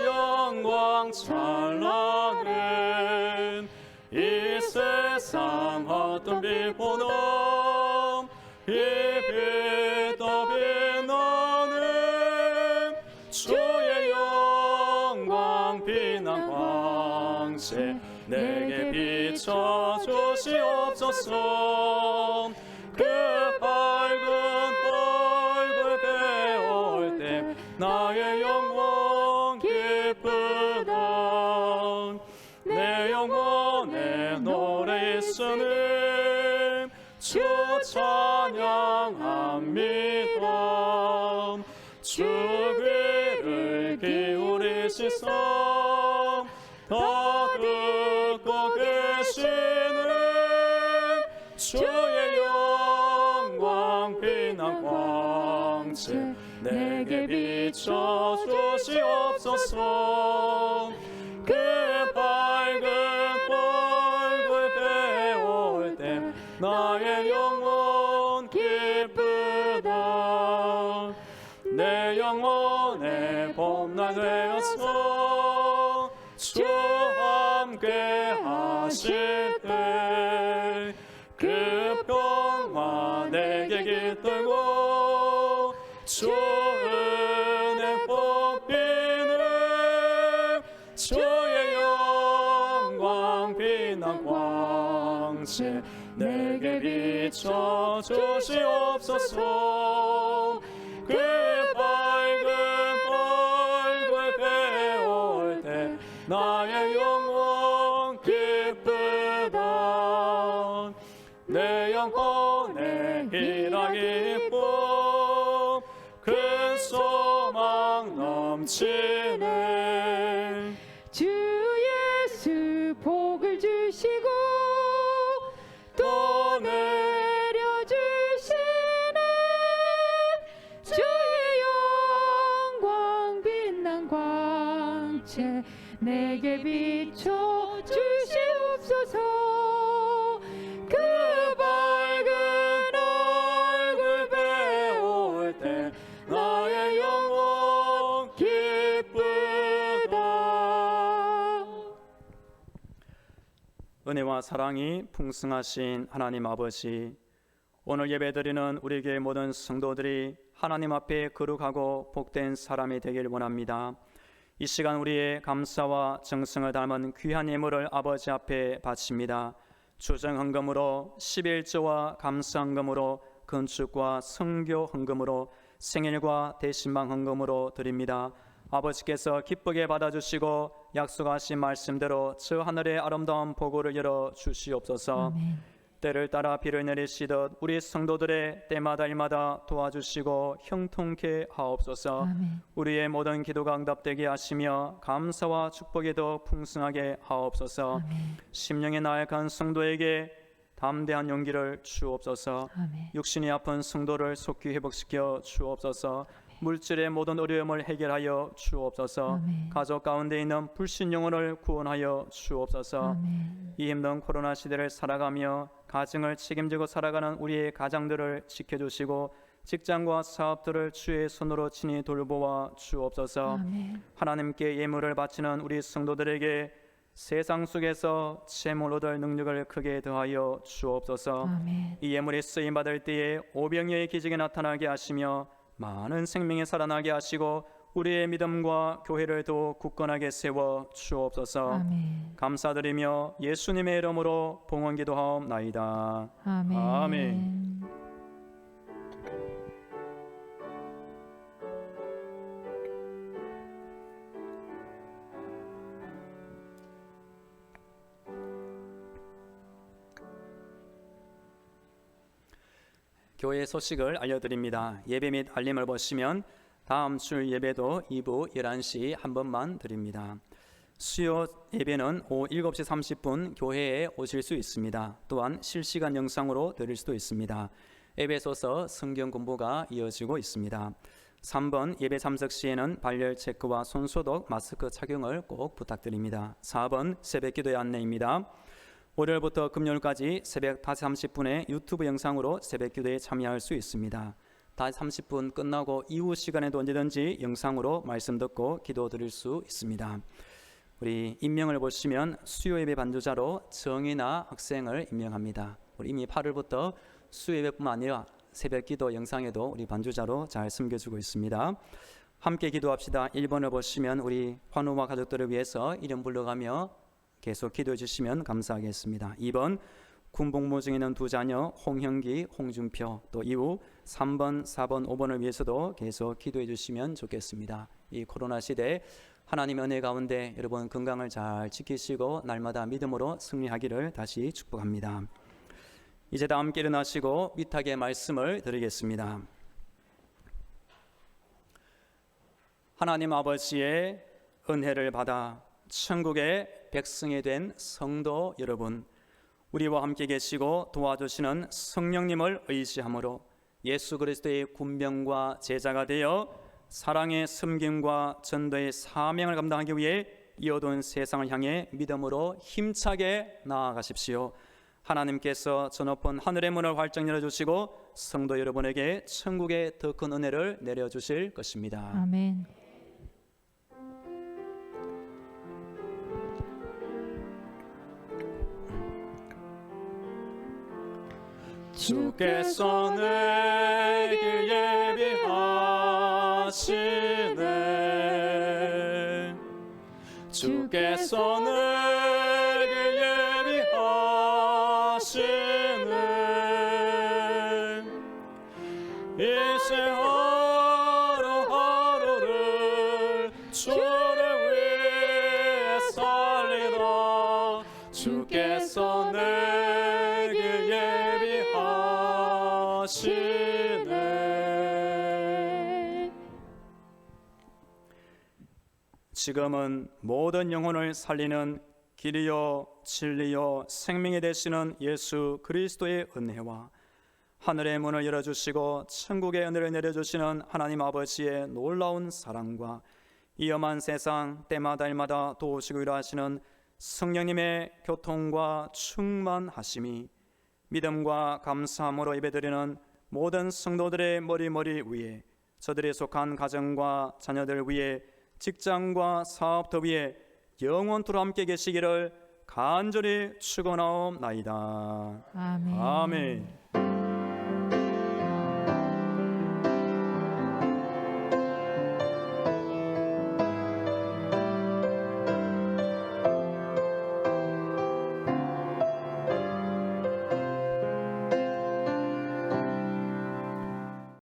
영광 찬란해 이 세상 어떤 빛보다 이 빛 더 빛나는 주의 영광 빛난 광채 내게 비춰 주시옵소서. 그 밝은 얼굴 배울 때 나의 영혼 기쁘다. 내 영혼에 노래 있으니 주 찬양합니다. 주 귀를 기울이시소 다 듣고 계시는 주의 영광 빛난 광채 광채 내게 비춰 주시옵소서. 그 밝은 얼굴 배울 때 나의 영혼 기쁘다. 내 영혼의 봄날 되어서 주 함께 하실 때 그 평화 내게 깃들고 주 은혜 뽑히는 주의 영광 빛난 광채 내게 비춰 주시옵소서. 그 밝은 얼굴 배울 때 나의 영혼 기쁘다. 내 영혼의 희락 기쁨 큰 소망 넘치네. 주 예수 복을 주시고 또 내려주시네. 주의 영광 빛난 광채 내게 비춰 주시옵소서. 그 밝은 얼굴 배울 때 나의 영혼 기쁘다. 은혜와 사랑이 풍성하신 하나님 아버지, 오늘 예배드리는 우리 교회 모든 성도들이 하나님 앞에 거룩하고 복된 사람이 되길 원합니다. 이 시간 우리의 감사와 정성을 담은 귀한 예물을 아버지 앞에 바칩니다. 주정헌금으로 11조와 감사헌금으로 건축과 성교 헌금으로 생일과 대신방 헌금으로 드립니다. 아버지께서 기쁘게 받아주시고 약속하신 말씀대로 저 하늘의 아름다운 보고를 열어 주시옵소서. 아멘. 때를 따라 비를 내리시듯 우리 성도들의 때마다 일마다 도와주시고 형통케 하옵소서. 아멘. 우리의 모든 기도가 응답되게 하시며 감사와 축복이 더 풍성하게 하옵소서. 아멘. 심령의 나약한 성도에게 담대한 용기를 주옵소서. 아멘. 육신이 아픈 성도를 속히 회복시켜 주옵소서. 물질의 모든 어려움을 해결하여 주옵소서. 아멘. 가족 가운데 있는 불신 영혼을 구원하여 주옵소서. 아멘. 이 힘든 코로나 시대를 살아가며 가정을 책임지고 살아가는 우리의 가장들을 지켜주시고 직장과 사업들을 주의 손으로 친히 돌보아 주옵소서. 아멘. 하나님께 예물을 바치는 우리 성도들에게 세상 속에서 재물 얻을 능력을 크게 더하여 주옵소서. 아멘. 이 예물이 쓰임 받을 때에 오병이어의 기적이 나타나게 하시며 많은 생명이 살아나게 하시고 우리의 믿음과 교회를 더욱 굳건하게 세워 주옵소서. 아멘. 감사드리며 예수님의 이름으로 봉헌 기도하옵나이다. 아멘. 아멘. 교회 소식을 알려드립니다. 예배 및 알림을 보시면 다음 주 예배도 2부 11시 한 번만 드립니다. 수요 예배는 오후 7시 30분 교회에 오실 수 있습니다. 또한 실시간 영상으로 드릴 수도 있습니다. 에베소서 성경 공부가 이어지고 있습니다. 3번 예배 참석 시에는 발열 체크와 손소독, 마스크 착용을 꼭 부탁드립니다. 4번 새벽 기도의 안내입니다. 월요일부터 금요일까지 새벽 5시 30분에 유튜브 영상으로 새벽 기도에 참여할 수 있습니다. 5시 30분 끝나고 이후 시간에도 언제든지 영상으로 말씀 듣고 기도 드릴 수 있습니다. 우리 임명을 보시면 수요 예배 반주자로 정인아 학생을 임명합니다. 우리 이미 8월부터 수요 예배뿐만 아니라 새벽 기도 영상에도 우리 반주자로 잘 섬겨주고 있습니다. 함께 기도합시다. 1번을 보시면 우리 환우와 가족들을 위해서 이름 불러가며 계속 기도해 주시면 감사하겠습니다. 2번 군복무 중에 있는 두 자녀 홍형기, 홍준표, 또 이후 3번, 4번, 5번을 위해서도 계속 기도해 주시면 좋겠습니다. 이 코로나 시대에 하나님의 은혜 가운데 여러분 건강을 잘 지키시고 날마다 믿음으로 승리하기를 다시 축복합니다. 이제 다 함께 일어나시고 위탁의 말씀을 드리겠습니다. 하나님 아버지의 은혜를 받아 천국의 백성이 된 성도 여러분, 우리와 함께 계시고 도와주시는 성령님을 의지함으로 예수 그리스도의 군병과 제자가 되어 사랑의 섬김과 전도의 사명을 감당하기 위해 이 어두운 세상을 향해 믿음으로 힘차게 나아가십시오. 하나님께서 저 높은 하늘의 문을 활짝 열어주시고 성도 여러분에게 천국의 더 큰 은혜를 내려주실 것입니다. 아멘. 주께서 내 길 예비하시네. 주께서 내 길 예비하시네. 이제 하루하루를 주를 위해 살리라. 주께서 내 길 예비하시네. 지금은 모든 영혼을 살리는 길이요 진리요 생명이 되시는 예수 그리스도의 은혜와 하늘의 문을 열어주시고 천국의 은혜를 내려주시는 하나님 아버지의 놀라운 사랑과 이 험한 세상 때마다 일마다 도우시고 일하시는 성령님의 교통과 충만하심이 믿음과 감사함으로 예배드리는 모든 성도들의 머리 위에, 저들이 속한 가정과 자녀들 위에, 직장과 사업터 위에 영원토록 함께 계시기를 간절히 축원하옵나이다. 아멘. 아멘.